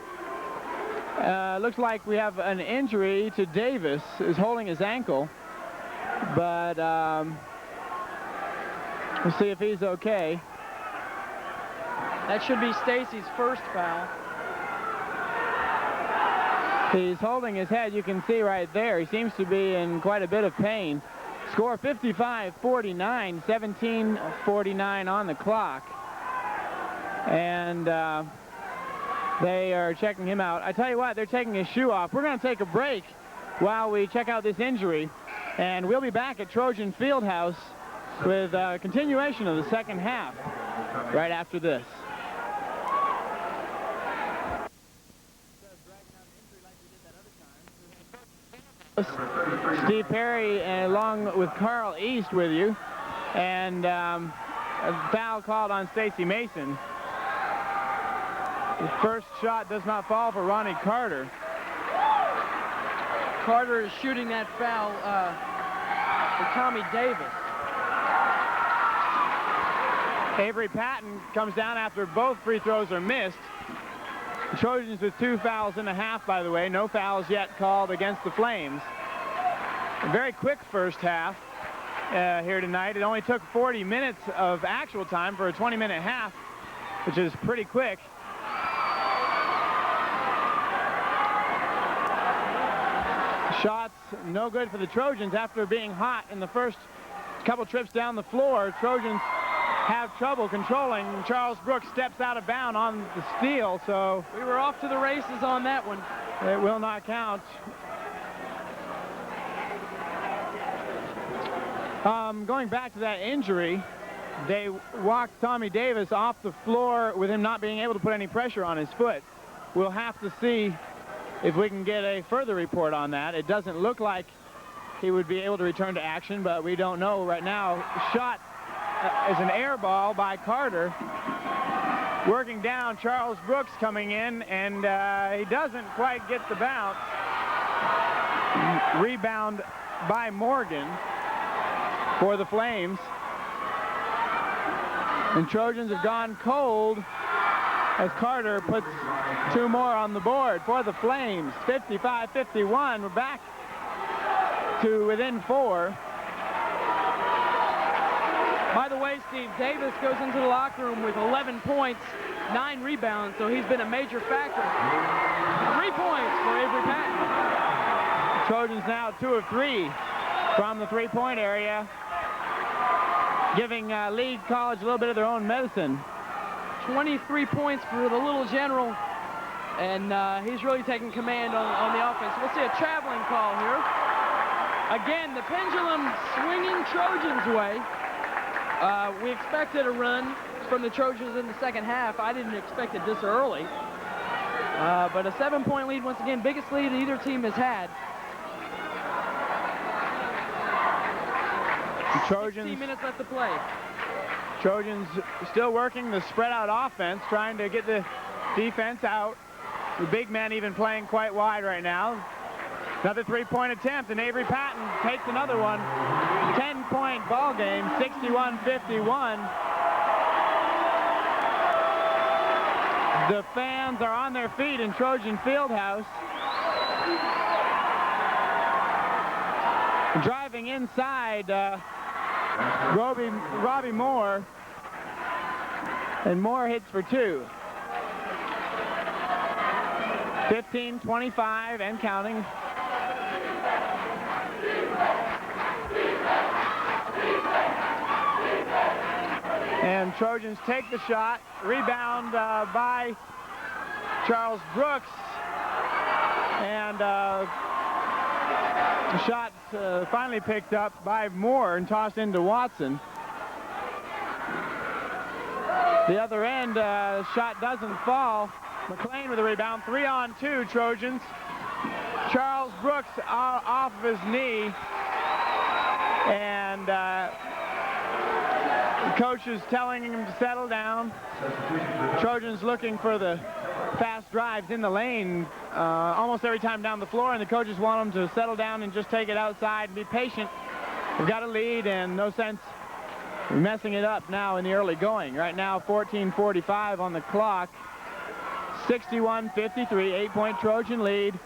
looks like we have an injury to Davis, who's holding his ankle. But we'll see if he's okay. That should be Stacy's first foul. He's holding his head, you can see right there. He seems to be in quite a bit of pain. Score 55-49, 17:49 on the clock. And they are checking him out. I tell you what, they're taking his shoe off. We're going to take a break while we check out this injury. And we'll be back at Trojan Fieldhouse with a continuation of the second half right after this. Steve Perry along with Carl East with you, and a foul called on Stacy Mason. The first shot does not fall for Ronnie Carter. Carter is shooting that foul for Tommy Davis. Avery Patton comes down after both free throws are missed. The Trojans with 2 fouls in the half, by the way. No fouls yet called against the Flames. A very quick first half here tonight. It only took 40 minutes of actual time for a 20-minute half, which is pretty quick. Shots no good for the Trojans after being hot in the first couple trips down the floor. Trojans have trouble controlling. Charles Brooks steps out of bounds on the steal, so we were off to the races on that one. It will not count. Going back to that injury, they walked Tommy Davis off the floor with him not being able to put any pressure on his foot. We'll have to see if we can get a further report on that. It doesn't look like he would be able to return to action, but we don't know right now. Shot is an air ball by Carter. working down. Charles Brooks coming in, and he doesn't quite get the bounce. Rebound by Morgan for the Flames. And Trojans have gone cold as Carter puts 2 more on the board for the Flames. 55-51. We're back to within 4. By the way, Steve, Davis goes into the locker room with 11 points, 9 rebounds, so he's been a major factor. 3 points for Avery Patton. Trojans now 2 of 3 from the three-point area, giving Lee College a little bit of their own medicine. 23 points for the little general, and he's really taking command on the offense. We'll see a traveling call here. Again, the pendulum swinging Trojans' way. We expected a run from the Trojans in the second half. I didn't expect it this early. But a 7-point lead, once again, biggest lead either team has had. Trojans, 16 minutes left to play. Trojans still working the spread-out offense, trying to get the defense out. The big men even playing quite wide right now. Another 3-point attempt, and Avery Patton takes another one. 10-point ball game, 61-51. The fans are on their feet in Trojan Fieldhouse. Driving inside, Robbie Moore, and Moore hits for 2. 15-25 and counting. And Trojans take the shot. Rebound by Charles Brooks. And the shot finally picked up by Moore and tossed into Watson. The other end, shot doesn't fall. McLean with the rebound. 3-on-2 Trojans. Charles Brooks off of his knee. And the coach is telling him to settle down. Trojans looking for the fast drives in the lane almost every time down the floor, and the coaches want them to settle down and just take it outside and be patient. They've got a lead and no sense messing it up now in the early going. Right now, 14:45 on the clock. 61-53, 8-point Trojan lead.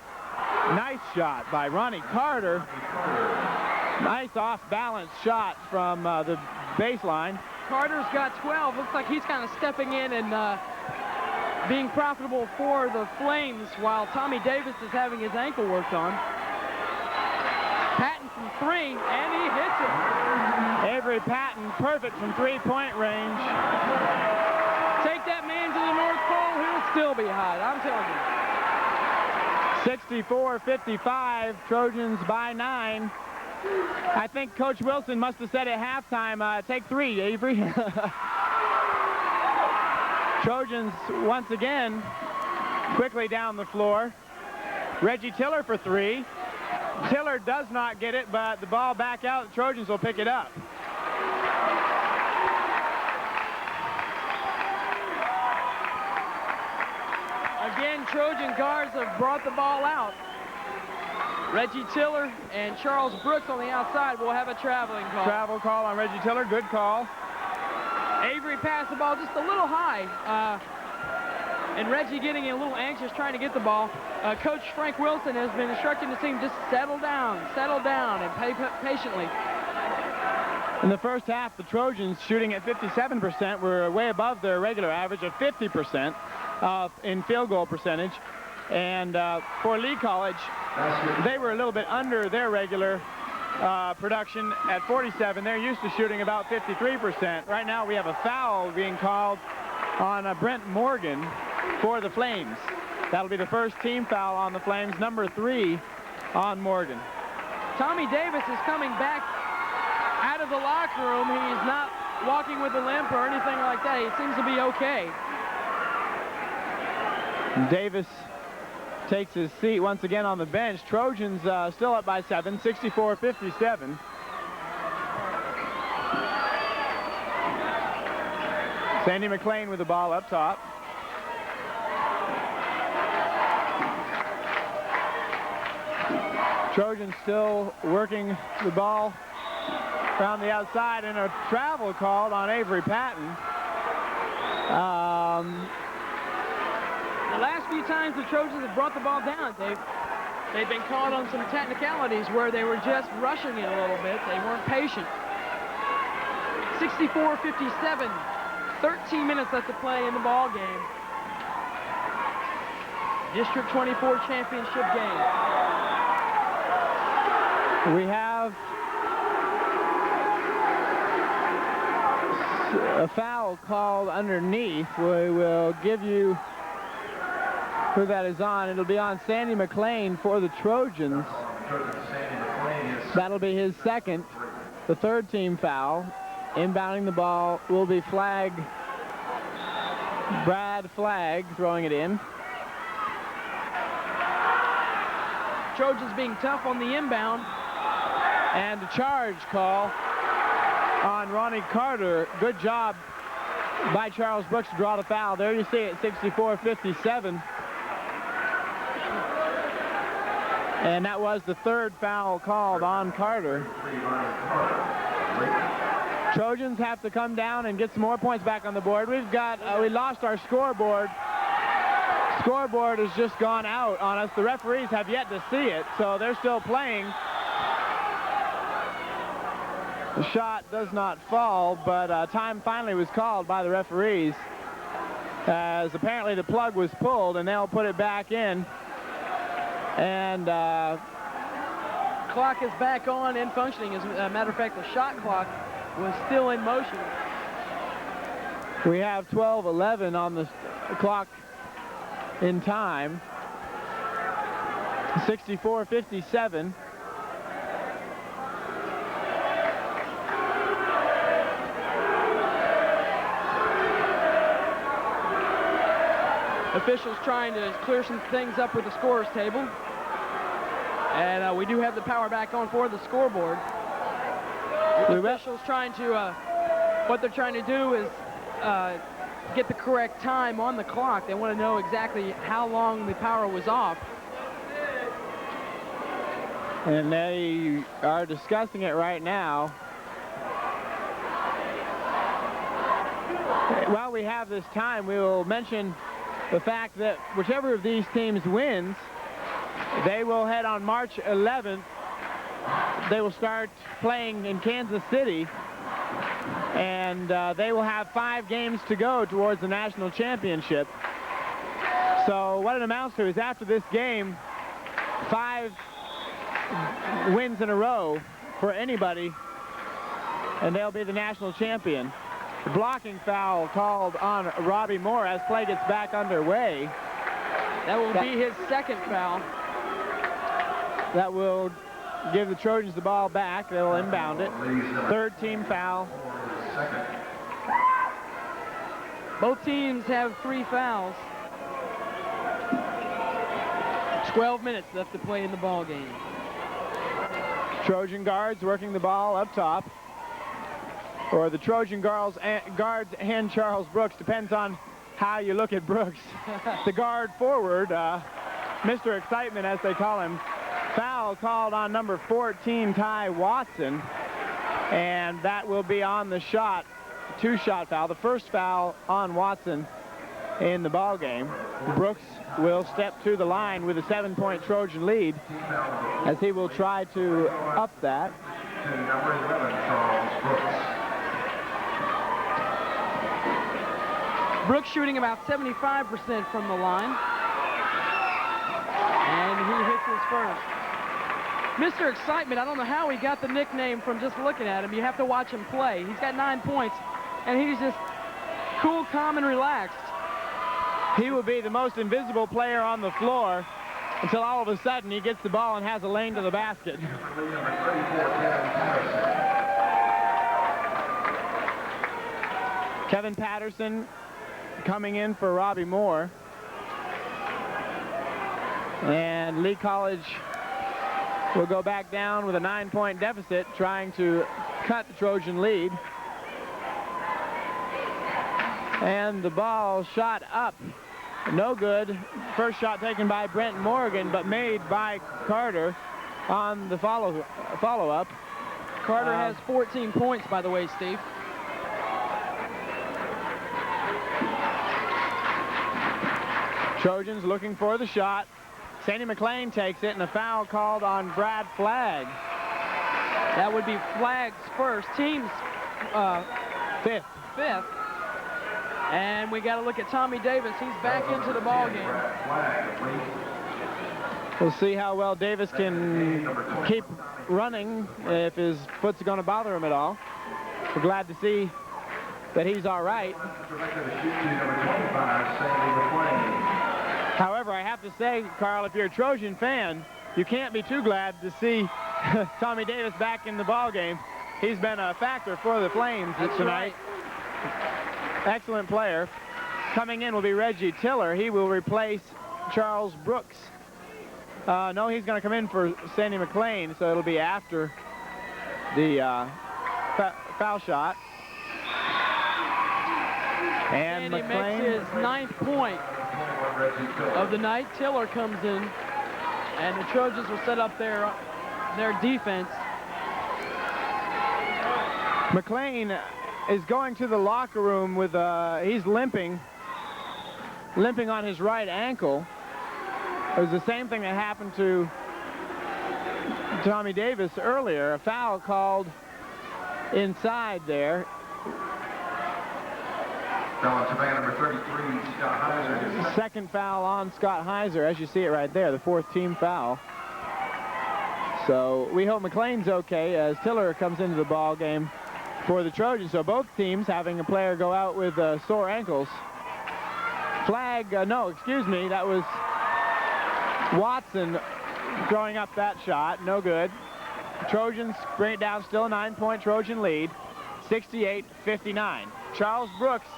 Nice shot by Ronnie Carter. Nice off-balance shot from the baseline. Carter's got 12. Looks like he's kind of stepping in and being profitable for the Flames while Tommy Davis is having his ankle worked on. Patton from 3, and he hits it. Avery Patton, perfect from 3-point range. Take that man to the North Pole, he'll still be hot, I'm telling you. 64-55, Trojans by 9. I think Coach Wilson must have said at halftime, take 3, Avery. Trojans once again quickly down the floor. Reggie Tiller for 3. Tiller does not get it, but the ball back out. The Trojans will pick it up. Again, Trojan guards have brought the ball out. Reggie Tiller and Charles Brooks on the outside will have a traveling call. Travel call on Reggie Tiller, good call. Avery passed the ball just a little high, and Reggie getting a little anxious trying to get the ball. Coach Frank Wilson has been instructing the team just settle down, and pay patiently. In the first half, the Trojans shooting at 57% were way above their regular average of 50% in field goal percentage. And for Lee College, they were a little bit under their regular production at 47. They're used to shooting about 53%. Right now we have a foul being called on Brent Morgan for the Flames. That'll be the first team foul on the Flames, number 3 on Morgan. Tommy Davis is coming back out of the locker room. He's not walking with a limp or anything like that. He seems to be okay. Davis takes his seat once again on the bench. Trojans still up by 7, 64-57. Sandy McLean with the ball up top. Trojans still working the ball around the outside, and a travel called on Avery Patton. The last few times the Trojans have brought the ball down, they've been caught on some technicalities where they were just rushing it a little bit. They weren't patient. 64-57, 13 minutes left to play in the ball game. District 24 championship game. We have a foul called underneath. We will give you who that is on. It'll be on Sandy McLean for the Trojans. That'll be his second, the third team foul. Inbounding the ball will be Brad Flagg throwing it in. Trojans being tough on the inbound. And a charge call on Ronnie Carter. Good job by Charles Brooks to draw the foul. There you see it, 64-57. And that was the third foul called on Carter. Trojans have to come down and get some more points back on the board. We lost our scoreboard. Scoreboard has just gone out on us. The referees have yet to see it, so they're still playing. The shot does not fall, but time finally was called by the referees, as apparently the plug was pulled, and they'll put it back in. And clock is back on and functioning. As a matter of fact, the shot clock was still in motion. We have 12:11 on the clock in time. 64-57. Officials trying to clear some things up with the scorer's table. And we do have the power back on for the scoreboard. The officials trying to, what they're trying to do is get the correct time on the clock. They want to know exactly how long the power was off. And they are discussing it right now. While we have this time, we will mention the fact that whichever of these teams wins, they will head on March 11th. They will start playing in Kansas City, and they will have 5 games to go towards the national championship. So what it amounts to is, after this game, 5 wins in a row for anybody, and they'll be the national champion. The blocking foul called on Robbie Moore as play gets back underway. That will be his second foul. That will give the Trojans the ball back. They will inbound it. Third team foul. Both teams have 3 fouls. 12 minutes left to play in the ball game. Trojan guards working the ball up top. Or the Trojan guards and Charles Brooks. Depends on how you look at Brooks. The guard forward, Mr. Excitement as they call him. Foul called on number 14, Ty Watson. And that will be on the shot, 2-shot foul. The first foul on Watson in the ball game. Brooks will step to the line with a 7-point Trojan lead as he will try to up that. Number 11, Charles Brooks. Brooks shooting about 75% from the line. And he hits his first. Mr. Excitement, I don't know how he got the nickname from just looking at him. You have to watch him play. He's got 9 points, and he's just cool, calm, and relaxed. He will be the most invisible player on the floor until all of a sudden he gets the ball and has a lane to the basket. Kevin Patterson coming in for Robbie Moore. And Lee College will go back down with a 9-point deficit, trying to cut the Trojan lead. And the ball shot up. No good. First shot taken by Brent Morgan, but made by Carter. on the follow-up. Carter has 14 points, by the way, Steve. Trojans looking for the shot. Sandy McLean takes it, and a foul called on Brad Flagg. That would be Flagg's first. Team's fifth. And we got to look at Tommy Davis. He's back into the ball game. We'll see how well Davis can keep running, if his foot's going to bother him at all. We're glad to see that he's all right. However, I have to say, Carl, if you're a Trojan fan, you can't be too glad to see Tommy Davis back in the ball game. He's been a factor for the Flames tonight. Right. Excellent player. Coming in will be Reggie Tiller. He will replace Charles Brooks. No, he's going to come in for Sandy McLean, so it'll be after the foul shot. And Sandy McLean makes his 9th point of the night. Tiller comes in, and the Trojans will set up their defense. McLean is going to the locker room with he's limping on his right ankle. It was the same thing that happened to Tommy Davis earlier. A foul called inside there. Number 33, Scott Heiser. Second foul on Scott Heiser, as you see it right there, the 4th team foul. So we hope McLean's okay as Tiller comes into the ball game for the Trojans. So both teams having a player go out with sore ankles. Flag, no, excuse me, that was Watson throwing up that shot, no good. Trojans bring it down, still a 9-point Trojan lead, 68-59. Charles Brooks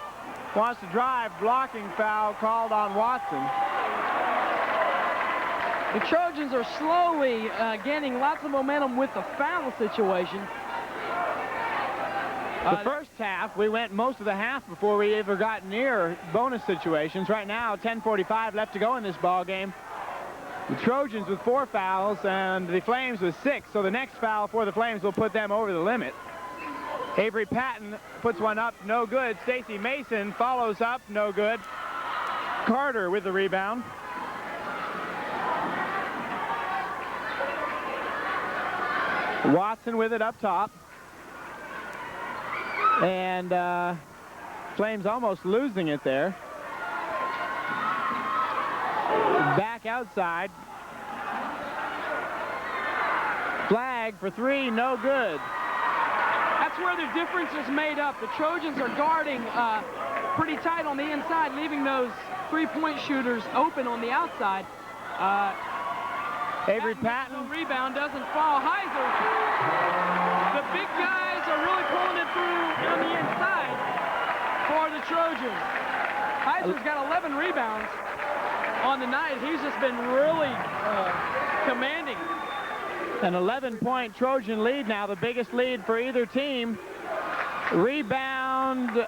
wants to drive, blocking foul called on Watson. The Trojans are slowly gaining lots of momentum with the foul situation. The first half, we went most of the half before we ever got near bonus situations. Right now, 10:45 left to go in this ball game. The Trojans with 4 fouls and the Flames with 6. So the next foul for the Flames will put them over the limit. Avery Patton puts one up, no good. Stacy Mason follows up, no good. Carter with the rebound. Watson with it up top. And Flames almost losing it there. Back outside. Flag for 3, no good. That's where the difference is made up. The Trojans are guarding pretty tight on the inside, leaving those three-point shooters open on the outside. Avery Patton. Rebound doesn't fall. Heiser. The big guys are really pulling it through on the inside for the Trojans. Heiser's got 11 rebounds on the night. He's just been really commanding. An 11-point Trojan lead now, the biggest lead for either team. Rebound.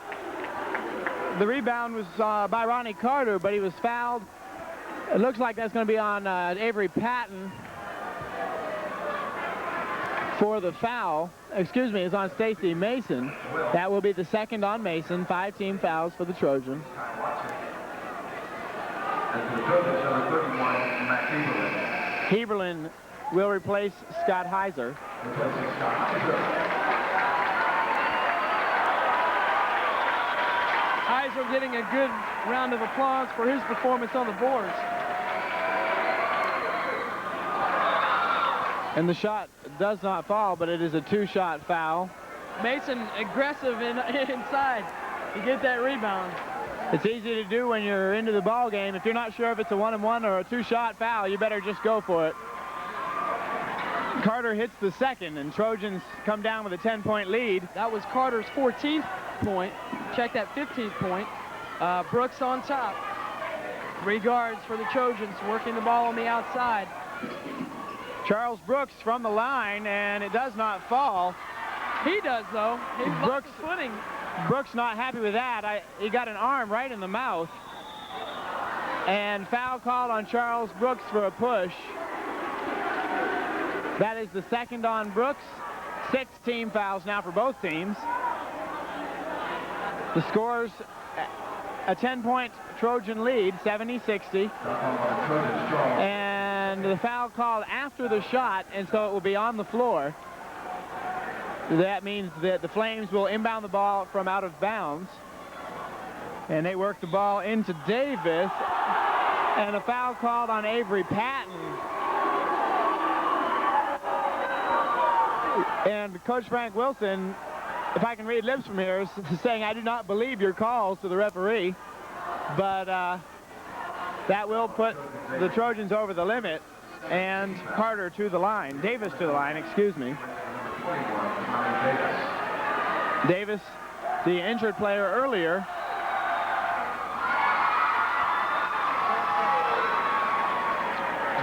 The rebound was by Ronnie Carter, but he was fouled. It looks like that's going to be on Avery Patton for the foul. Excuse me, it's on Stacy Mason. That will be the second on Mason. 5 team fouls for the Trojans. Heberlin will replace Scott Heiser. Heiser getting a good round of applause for his performance on the boards. And the shot does not fall, but it is a 2-shot foul. Mason aggressive inside to get that rebound. It's easy to do when you're into the ball game. If you're not sure if it's a 1-and-1 or a 2-shot foul, you better just go for it. Carter hits the second, and Trojans come down with a 10-point lead. That was Carter's 14th point. Check that 15th point. Brooks on top. 3 guards for the Trojans, working the ball on the outside. Charles Brooks from the line, and it does not fall. He does, though. He lost his footing. Brooks not happy with that. He got an arm right in the mouth. And foul called on Charles Brooks for a push. That is the second on Brooks. 6 team fouls now for both teams. The score's a 10-point Trojan lead, 70-60. And the foul called after the shot, and so it will be on the floor. That means that the Flames will inbound the ball from out of bounds. And they work the ball into Davis. And a foul called on Avery Patton. And Coach Frank Wilson, if I can read lips from here, is saying, I do not believe your calls to the referee. But that will put the Trojans over the limit. And Carter to the line. Davis to the line, excuse me. Davis, the injured player earlier.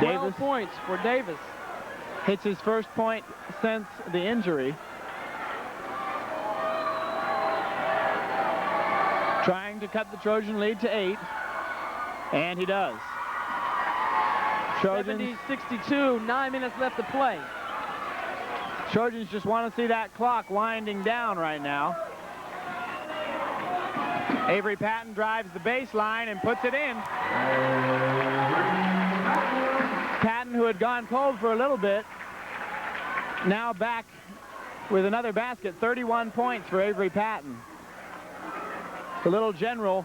Davis points for Davis. Hits his first point since the injury. Trying to cut the Trojan lead to 8. And he does. Trojans 70-62, 9 minutes left to play. Trojans just want to see that clock winding down right now. Avery Patton drives the baseline and puts it in. Patton, who had gone cold for a little bit, now back with another basket. 31 points for Avery Patton. The little general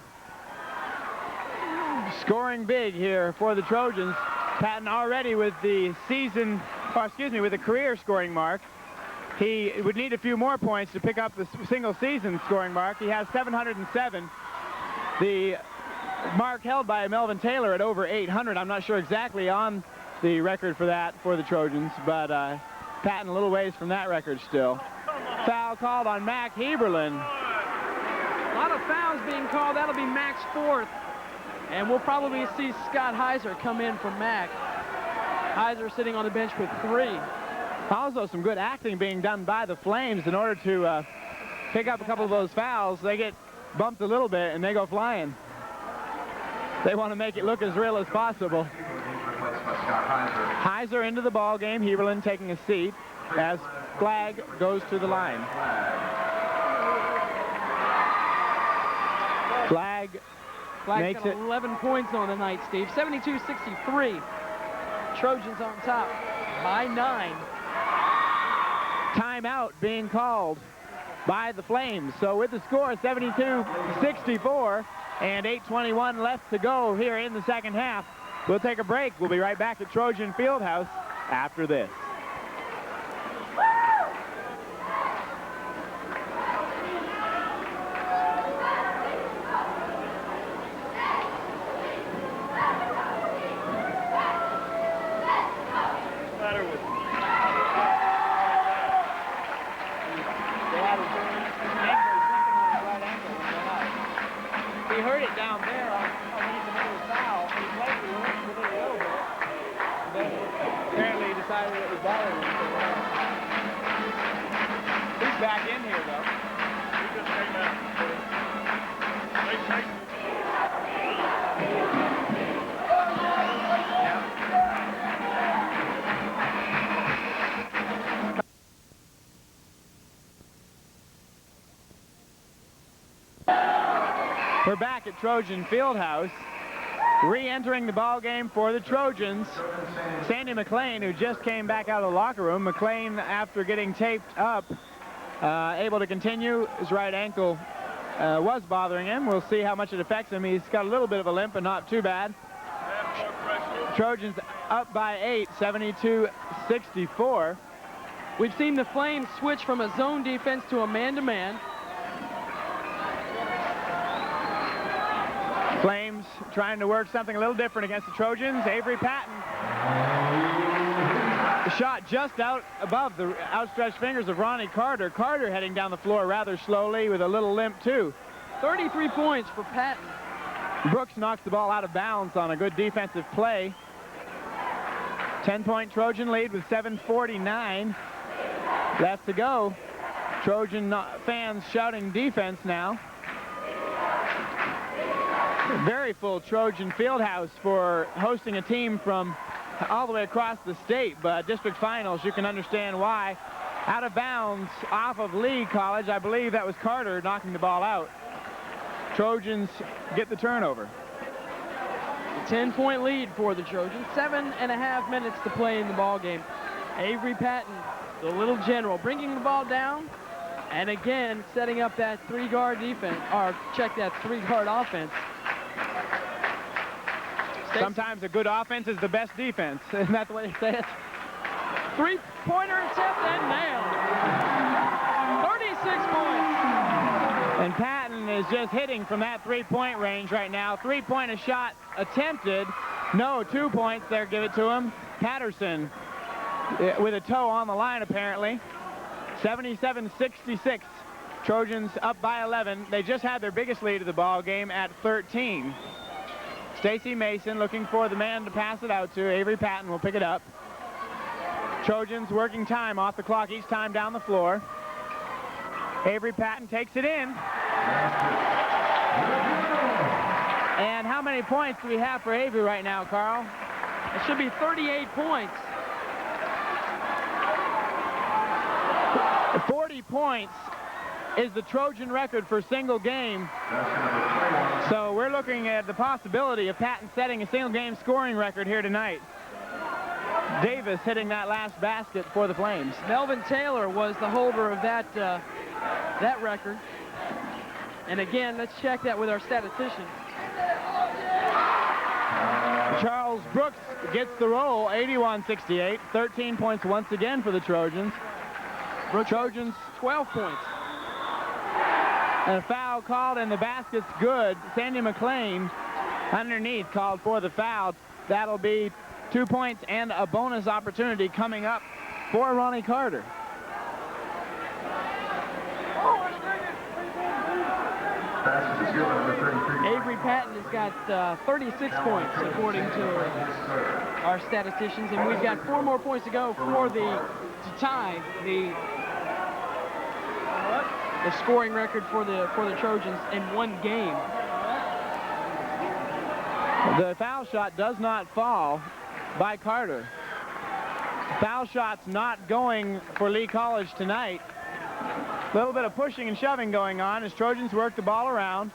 scoring big here for the Trojans. Patton already with the season, or excuse me, with the career scoring mark. He would need a few more points to pick up the single season scoring mark. He has 707. The mark held by Melvin Taylor at over 800. I'm not sure exactly on the record for that for the Trojans, but Patton a little ways from that record still. Foul called on Mac Heberlin. A lot of fouls being called. That'll be Mac's 4th. And we'll probably see Scott Heiser come in for Mac. Heiser sitting on the bench with 3. Also some good acting being done by the Flames in order to pick up a couple of those fouls. They get bumped a little bit and they go flying. They want to make it look as real as possible. Heiser into the ball game. Heberlin taking a seat as Flagg goes to the line. Flagg Flagg's got 11 points on the night, Steve. 72-63. Trojans on top by 9. Timeout being called by the Flames. So with the score 72-64 and 8:21 left to go here in the second half, we'll take a break. We'll be right back at Trojan Fieldhouse after this. He heard it down there underneath another foul. He played with it a little bit. Then apparently he decided it was bothering him. He's back in here, though. He just came out. We're back at Trojan Fieldhouse. Re-entering the ball game for the Trojans, Sandy McLean, who just came back out of the locker room. McLean, after getting taped up, able to continue. His right ankle was bothering him. We'll see how much it affects him. He's got a little bit of a limp, but not too bad. Trojans up by 8, 72-64. We've seen the Flames switch from a zone defense to a man-to-man. Flames trying to work something a little different against the Trojans. Avery Patton. The shot just out above the outstretched fingers of Ronnie Carter. Carter heading down the floor rather slowly with a little limp too. 33 points for Patton. Brooks knocks the ball out of bounds on a good defensive play. 10-point Trojan lead with 7:49 left to go. Trojan fans shouting defense now. Very full Trojan Fieldhouse for hosting a team from all the way across the state, but district finals, you can understand why. Out of bounds off of Lee College. I believe that was Carter knocking the ball out. Trojans get the turnover. A 10-point lead for the Trojans. 7.5 minutes to play in the ball game. Avery Patton, the little general, bringing the ball down, and again setting up that three-guard defense, or check that three-guard offense. Sometimes a good offense is the best defense. Isn't that the way they say it? Three-pointer attempt and nailed. 36 points. And Patton is just hitting from that three-point range right now. Three-point shot attempted. No, 2 points there, give it to him. Patterson with a toe on the line apparently. 77-66. Trojans up by 11. They just had their biggest lead of the ball game at 13. Stacy Mason looking for the man to pass it out to. Avery Patton will pick it up. Trojans working time off the clock each time down the floor. Avery Patton takes it in. And how many points do we have for Avery right now, Carl? It should be 38 points. 40 points is the Trojan record for single game. So we're looking at the possibility of Patton setting a single game scoring record here tonight. Davis hitting that last basket for the Flames. Melvin Taylor was the holder of that record. And again, let's check that with our statistician. Charles Brooks gets the roll, 81-68. 13 points once again for the Trojans. Trojans 12 points. And a foul called and the basket's good. Sandy McLean underneath called for the foul. That'll be 2 points and a bonus opportunity coming up for Ronnie Carter. Avery Patton has got 36 points according to our statisticians, and we've got 4 more points to go to tie the scoring record for the Trojans in one game. The foul shot does not fall by Carter. Foul shots not going for Lee College tonight. A little bit of pushing and shoving going on as Trojans work the ball around.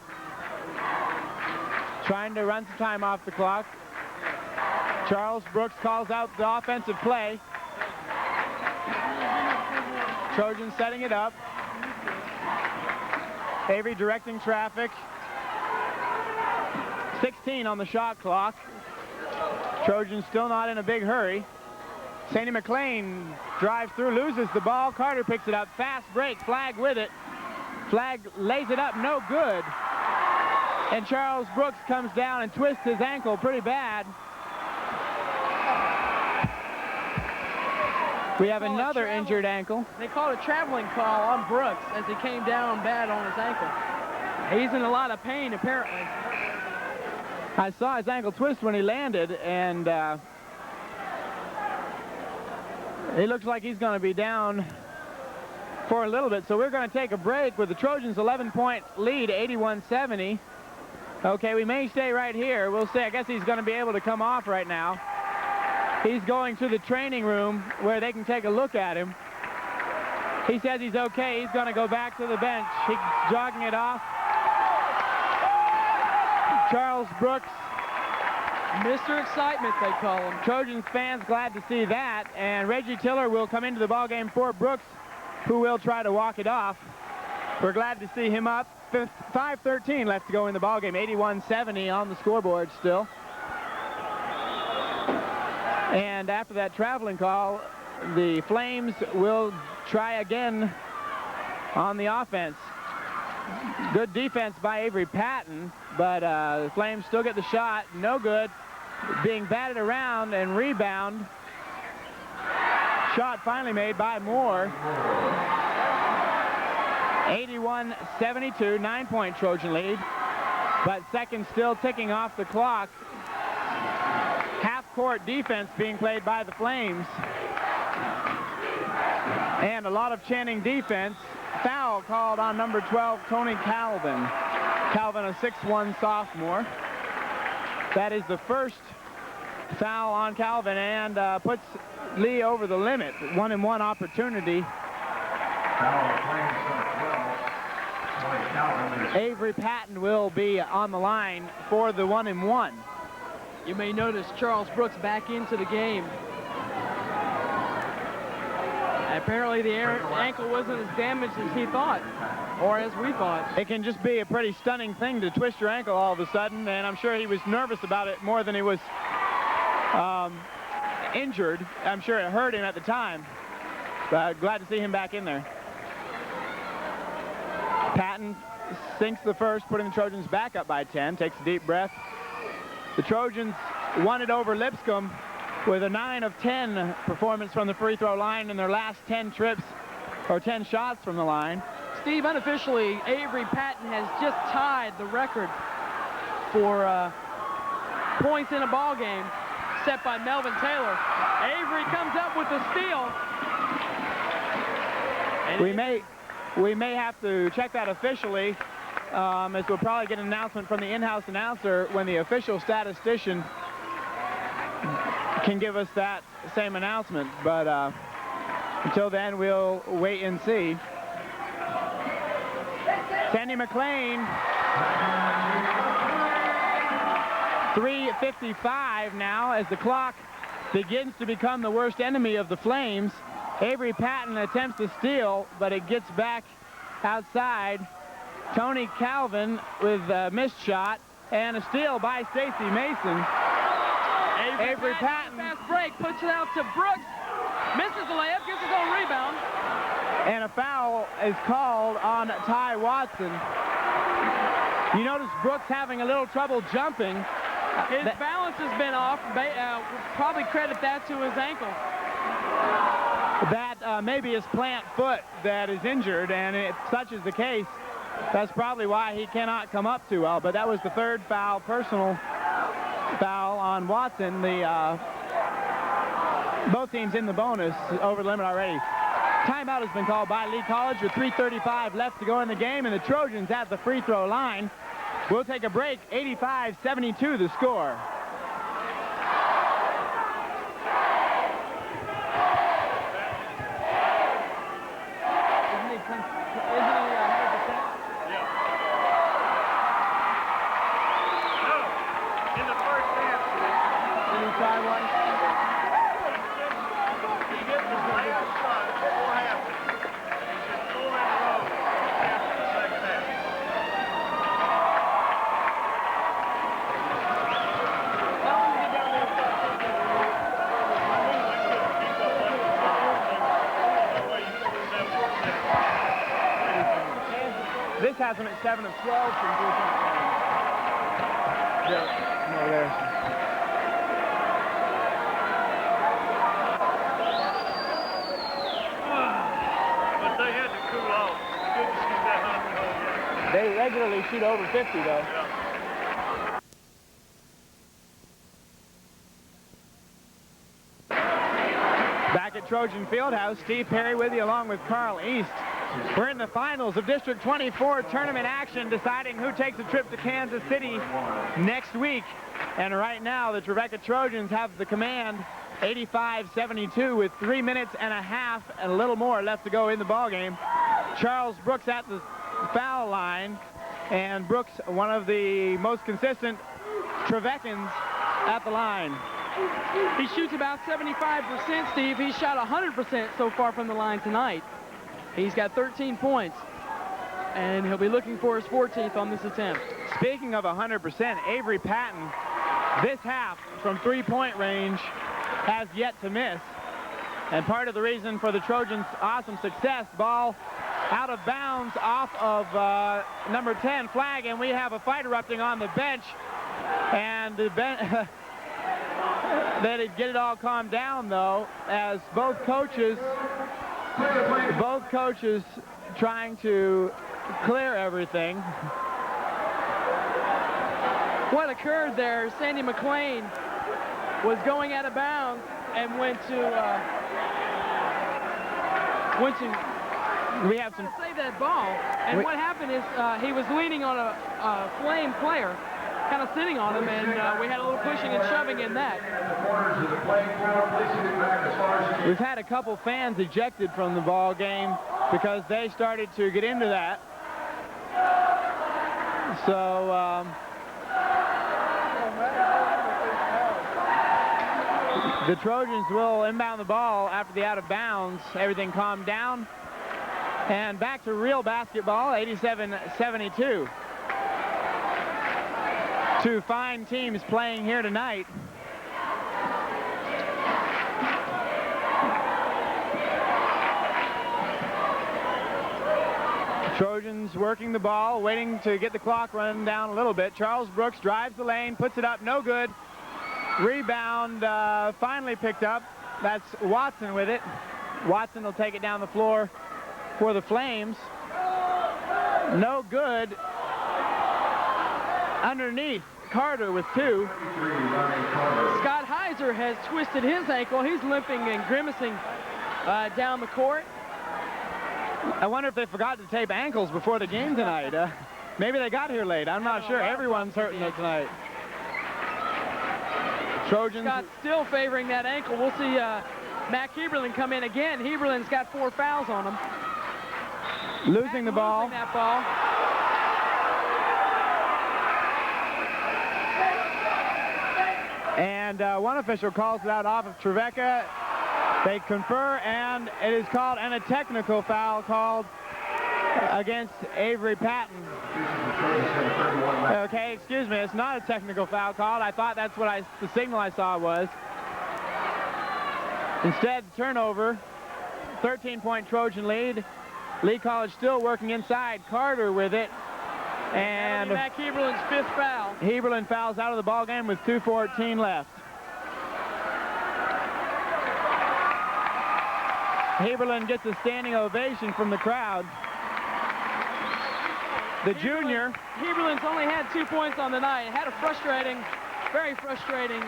Trying to run some time off the clock. Charles Brooks calls out the offensive play. Trojans setting it up. Avery directing traffic. 16 on the shot clock. Trojans still not in a big hurry. Sandy McLean drives through, loses the ball. Carter picks it up. Fast break. Flag with it. Flag lays it up. No good. And Charles Brooks comes down and twists his ankle pretty bad. We have another injured ankle. They called a traveling call on Brooks as he came down bad on his ankle. He's in a lot of pain, apparently. I saw his ankle twist when he landed, and it looks like he's going to be down for a little bit. So we're going to take a break with the Trojans' 11-point lead, 81-70. Okay, we may stay right here. We'll see. I guess he's going to be able to come off right now. He's going to the training room where they can take a look at him. He says he's okay. He's going to go back to the bench. He's jogging it off. Charles Brooks. Mr. Excitement, they call him. Trojans fans glad to see that. And Reggie Tiller will come into the ballgame for Brooks, who will try to walk it off. We're glad to see him up. 5:13 left to go in the ballgame. 81-70 on the scoreboard still. And after that traveling call, the Flames will try again on the offense. Good defense by Avery Patton, but the Flames still get the shot. No good. Being batted around and rebound. Shot finally made by Moore. 81-72, 9-point Trojan lead. But seconds still ticking off the clock. Half-court defense being played by the Flames. And a lot of chanting defense. Foul called on number 12, Tony Calvin. Calvin, a 6'1" sophomore. That is the first foul on Calvin and puts Lee over the limit. 1-and-1 opportunity. Avery Patton will be on the line for the 1-and-1. You may notice Charles Brooks back into the game. Apparently the ankle wasn't as damaged as he thought, or as we thought. It can just be a pretty stunning thing to twist your ankle all of a sudden, and I'm sure he was nervous about it more than he was injured. I'm sure it hurt him at the time, but glad to see him back in there. Patton sinks the first, putting the Trojans back up by 10, takes a deep breath. The Trojans won it over Lipscomb with a 9 of 10 performance from the free throw line in their last 10 trips, or 10 shots from the line. Steve, unofficially, Avery Patton has just tied the record for points in a ball game set by Melvin Taylor. Avery comes up with the steal. And we may have to check that officially, as we'll probably get an announcement from the in-house announcer when the official statistician can give us that same announcement. But until then, we'll wait and see. Sandy McLean, 3:55 now as the clock begins to become the worst enemy of the Flames. Avery Patton attempts to steal, but it gets back outside. Tony Calvin with a missed shot, and a steal by Stacy Mason. Avery Patton. Fast break, puts it out to Brooks. Misses the layup, gets his own rebound. And a foul is called on Ty Watson. You notice Brooks having a little trouble jumping. His balance has been off. Probably credit that to his ankle. That may be his plant foot that is injured, and if such is the case, that's probably why he cannot come up too well. But that was the third foul, personal foul on Watson. Both teams in the bonus over the limit already. Timeout has been called by Lee College with 3:35 left to go in the game, and the Trojans at the free throw line. We'll take a break. 85-72 the score. This has him at 7 of 12 from 3-point range. Yeah, over there. But they had to cool off. Couldn't shoot that 100 They regularly shoot over 50, though. Yeah. Back at Trojan Fieldhouse, Steve Perry with you along with Carl East. We're in the finals of District 24 tournament action, deciding who takes a trip to Kansas City next week. And right now, the Trevecca Trojans have the command, 85-72, with 3 minutes and a half and a little more left to go in the ballgame. Charles Brooks at the foul line, and Brooks, one of the most consistent Treveccans at the line. He shoots about 75%, Steve. He's shot 100% so far from the line tonight. He's got 13 points, and he'll be looking for his 14th on this attempt. Speaking of 100%, Avery Patton, this half from three-point range, has yet to miss. And part of the reason for the Trojans' awesome success, ball out of bounds off of number 10 flag, and we have a fight erupting on the bench. And the bench... They'd get it all calmed down, though, as both coaches trying to clear everything. What occurred there, Sandy McLean was going out of bounds and went to we have some save that ball. And what happened is he was leaning on a Flame player, kind of sitting on him, and we had a little pushing and shoving in that. We've had a couple fans ejected from the ball game because they started to get into that. So the Trojans will inbound the ball after the out of bounds. Everything calmed down. And back to real basketball, 87-72. Two fine teams playing here tonight. Trojans working the ball, waiting to get the clock running down a little bit. Charles Brooks drives the lane, puts it up, no good. Rebound finally picked up. That's Watson with it. Watson will take it down the floor for the Flames. No good. Underneath, Carter with 2. Scott Heiser has twisted his ankle. He's limping and grimacing down the court. I wonder if they forgot to tape ankles before the game tonight. Maybe they got here late. I'm not sure. Everyone's hurting it tonight. Trojans. Scott's still favoring that ankle. We'll see Mac Heberlin come in again. Heberlin's got 4 fouls on him. Losing the ball. Losing that ball. And one official calls it out off of Trevecca. They confer, and it is called, and a technical foul called against Avery Patton. Okay, excuse me, it's not a technical foul called. I thought that's what the signal I saw was. Instead, turnover, 13-point Trojan lead. Lee College still working inside. Carter with it. And Mac Heberlin's 5th foul. Heberlin fouls out of the ball game with 2:14 left. Heberlin gets a standing ovation from the crowd. The junior. Heberlin's only had 2 points on the night. Had a frustrating, very frustrating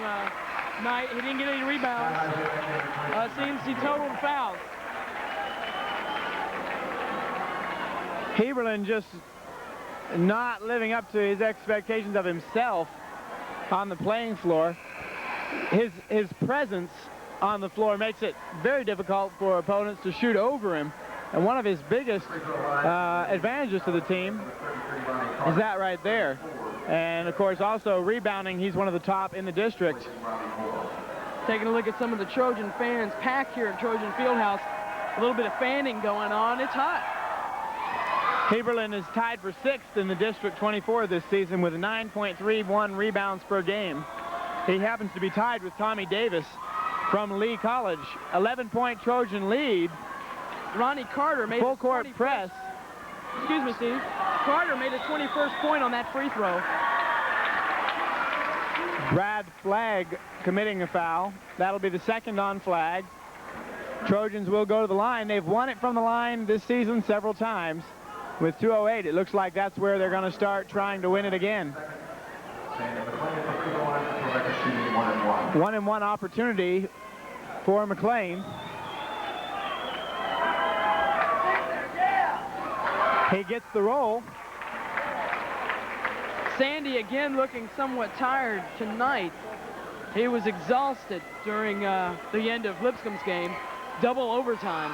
night. He didn't get any rebounds. Seems he totaled fouls. Heberlin just not living up to his expectations of himself on the playing floor. His presence on the floor makes it very difficult for opponents to shoot over him. And one of his biggest advantages to the team is that right there. And, of course, also rebounding, he's one of the top in the district. Taking a look at some of the Trojan fans packed here at Trojan Fieldhouse. A little bit of fanning going on. It's hot. Heberlin is tied for 6th in the District 24 this season with 9.31 rebounds per game. He happens to be tied with Tommy Davis from Lee College. 11-point Trojan lead. Ronnie Carter made full court press. Excuse me, Steve. Carter made a 21st point on that free throw. Brad Flagg committing a foul. That'll be the 2nd on Flagg. Trojans will go to the line. They've won it from the line this season several times. With 2:08, it looks like that's where they're going to start trying to win it again. 1-and-1 opportunity for McLean. He gets the roll. Sandy again looking somewhat tired tonight. He was exhausted during the end of Lipscomb's game. Double overtime.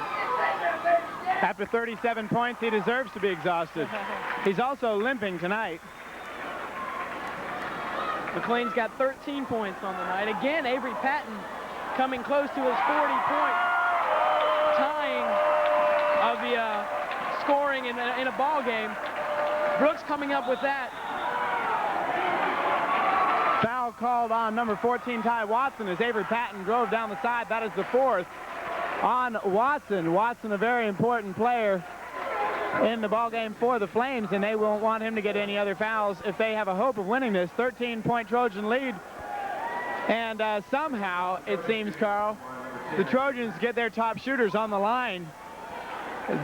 After 37 points, he deserves to be exhausted. He's also limping tonight. McLean's got 13 points on the night. Again, Avery Patton coming close to his 40-point tying of the scoring in a ball game. Brooks coming up with that. Foul called on number 14, Ty Watson, as Avery Patton drove down the side. That is the 4th on Watson. Watson, a very important player in the ball game for the Flames, and they won't want him to get any other fouls if they have a hope of winning this. 13-point Trojan lead. And somehow, it seems, Carl, the Trojans get their top shooters on the line.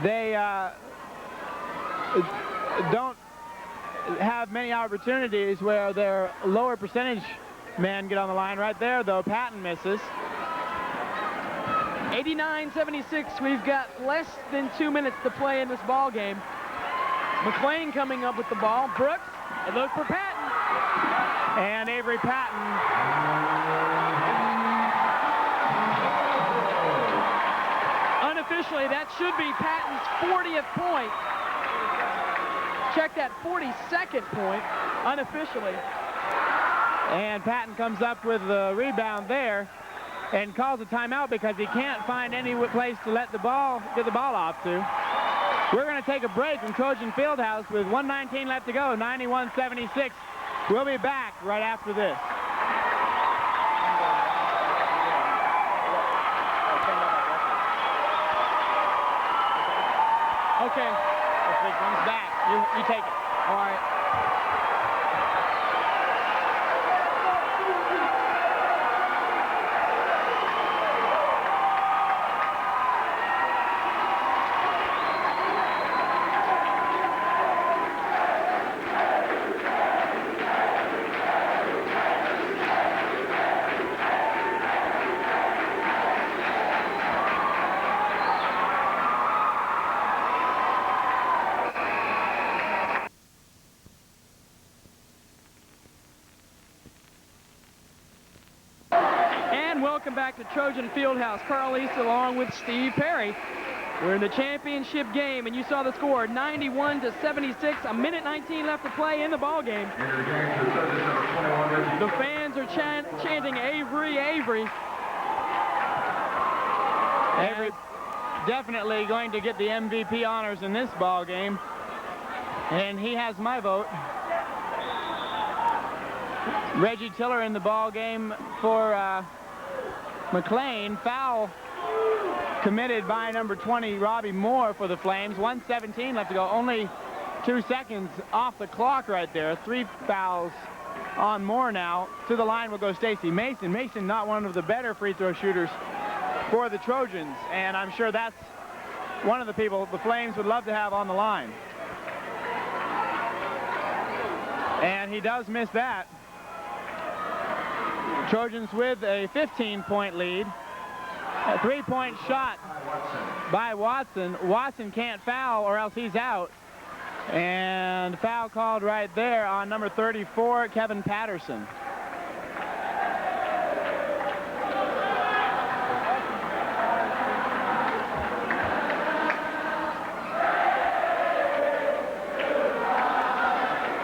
They don't have many opportunities where their lower percentage men get on the line. Right there, though, Patton misses. 89-76. We've got less than 2 minutes to play in this ball game. McLean coming up with the ball. Brooks, a look for Patton. And Avery Patton unofficially, that should be Patton's 40th point. Check that, 42nd point, unofficially. And Patton comes up with the rebound there and calls a timeout because he can't find any place to get the ball off to. We're going to take a break from Trojan Fieldhouse with 1:19 left to go, 91-76. We'll be back right after this. Okay. If it comes back, you take it. All right. Welcome back to Trojan Fieldhouse. Carl East along with Steve Perry. We're in the championship game, and you saw the score, 91-76. A minute 19 left to play in the ball game. The fans are chanting Avery, Avery. Avery definitely going to get the MVP honors in this ball game, and he has my vote. Reggie Tiller in the ball game for McLean. Foul committed by number 20, Robbie Moore, for the Flames. 1:17 left to go. Only 2 seconds off the clock right there. 3 fouls on Moore now. To the line will go Stacy Mason. Mason, not one of the better free throw shooters for the Trojans, and I'm sure that's one of the people the Flames would love to have on the line. And he does miss that. Trojans with a 15-point lead. A 3-point shot by Watson. Watson can't foul or else he's out. And foul called right there on number 34, Kevin Patterson.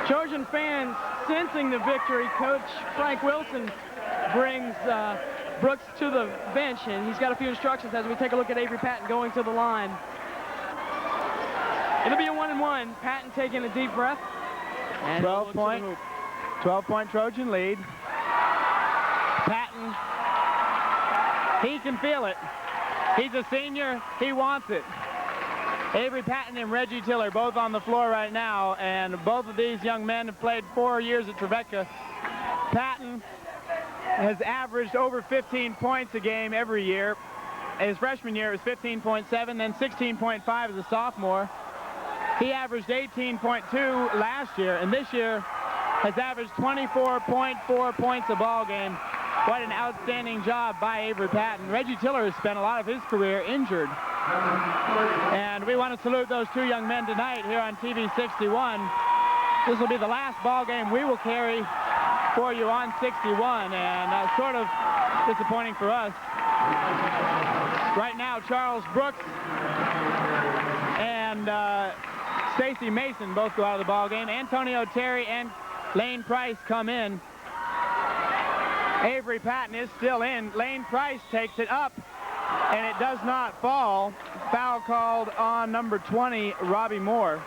Trojan fans sensing the victory. Coach Frank Wilson brings Brooks to the bench, and he's got a few instructions as we take a look at Avery Patton going to the line. It'll be a 1-and-1. Patton taking a deep breath. And 12-point Trojan lead. Patton, he can feel it. He's a senior. He wants it. Avery Patton and Reggie Tiller both on the floor right now, and both of these young men have played 4 years at Trevecca. Patton has averaged over 15 points a game every year. His freshman year was 15.7, then 16.5 as a sophomore. He averaged 18.2 last year, and this year has averaged 24.4 points a ball game. What an outstanding job by Avery Patton. Reggie Tiller has spent a lot of his career injured. And we want to salute those two young men tonight here on TV 61. This will be the last ball game we will carry for you on 61, and sort of disappointing for us. Right now, Charles Brooks and Stacy Mason both go out of the ball game. Antonio Terry and Lane Price come in. Avery Patton is still in. Lane Price takes it up, and it does not fall. Foul called on number 20, Robbie Moore.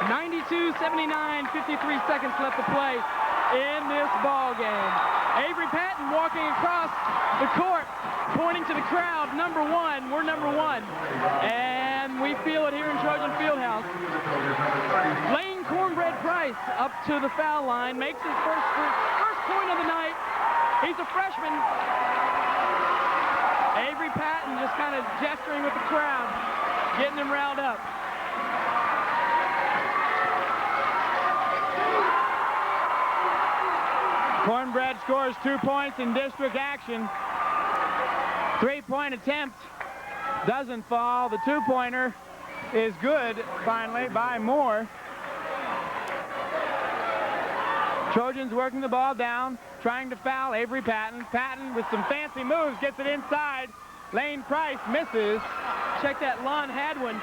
92-79, 53 seconds left to play in this ball game. Avery Patton walking across the court, pointing to the crowd, number 1, we're number 1. And we feel it here in Trojan Fieldhouse. Lane Cornbread Price up to the foul line, makes his first point of the night. He's a freshman. Avery Patton just kind of gesturing with the crowd, getting them riled up. Cornbread scores 2 points in district action. 3-point attempt doesn't fall. The 2-pointer is good, finally, by Moore. Trojans working the ball down, trying to foul Avery Patton. Patton with some fancy moves gets it inside. Lane Price misses. Check that, Lon Hadwin.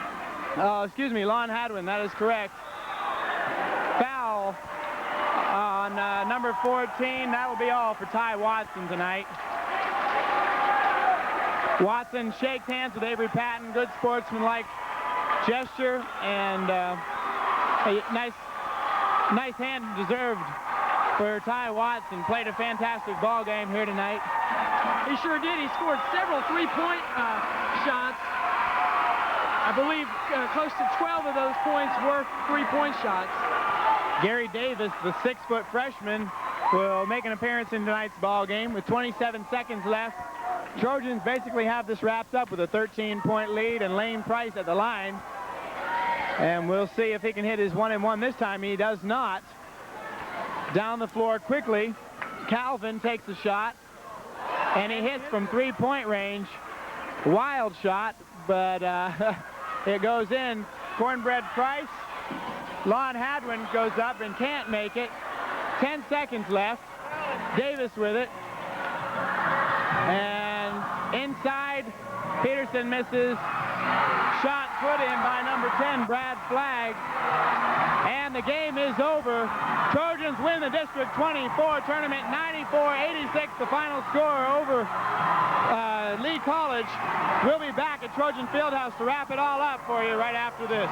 Oh, excuse me, Lon Hadwin, that is correct. Foul on number 14. That will be all for Ty Watson tonight. Watson shakes hands with Avery Patton. Good sportsmanlike gesture, and a nice hand deserved for Ty Watson. Played a fantastic ball game here tonight. He sure did. He scored several three-point shots. I believe close to 12 of those points were three-point shots. Gary Davis, the 6-foot freshman, will make an appearance in tonight's ball game with 27 seconds left. Trojans basically have this wrapped up with a 13-point lead and Lane Price at the line. And we'll see if he can hit his 1-and-1 this time. He does not. Down the floor quickly, Calvin takes a shot, and he hits from three-point range. Wild shot, but it goes in. Cornbread Price. Lon Hadwin goes up and can't make it. 10 seconds left. Davis with it. And inside, Peterson misses. Shot put in by number 10, Brad Flagg. And the game is over. Trojans win the District 24 tournament, 94-86, the final score over Lee College. We'll be back at Trojan Fieldhouse to wrap it all up for you right after this.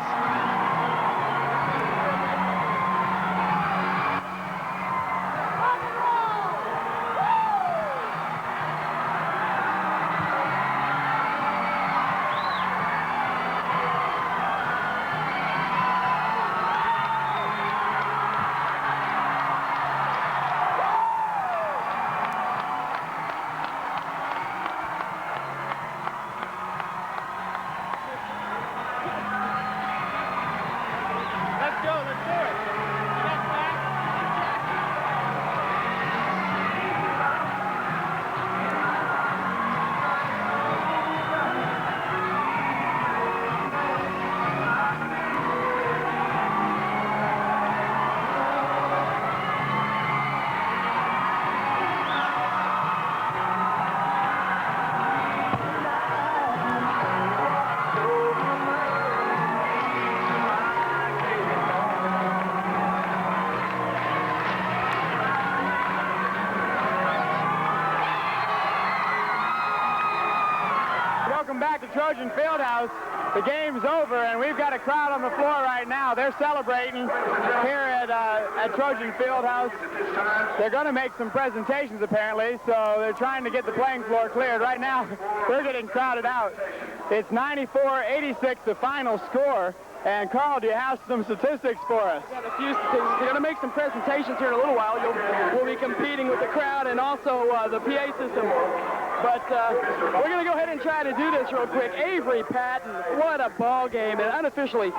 Back to Trojan Fieldhouse. The game's over, and we've got a crowd on the floor right now. They're celebrating here at Trojan Fieldhouse. They're going to make some presentations, apparently, so they're trying to get the playing floor cleared. Right now, they're getting crowded out. It's 94-86, the final score. And Carl, do you have some statistics for us? We've got a few statistics. We're going to make some presentations here in a little while. We'll be competing with the crowd and also the PA system. But we're going to go ahead and try to do this real quick. Avery Patton, what a ball game. And unofficially,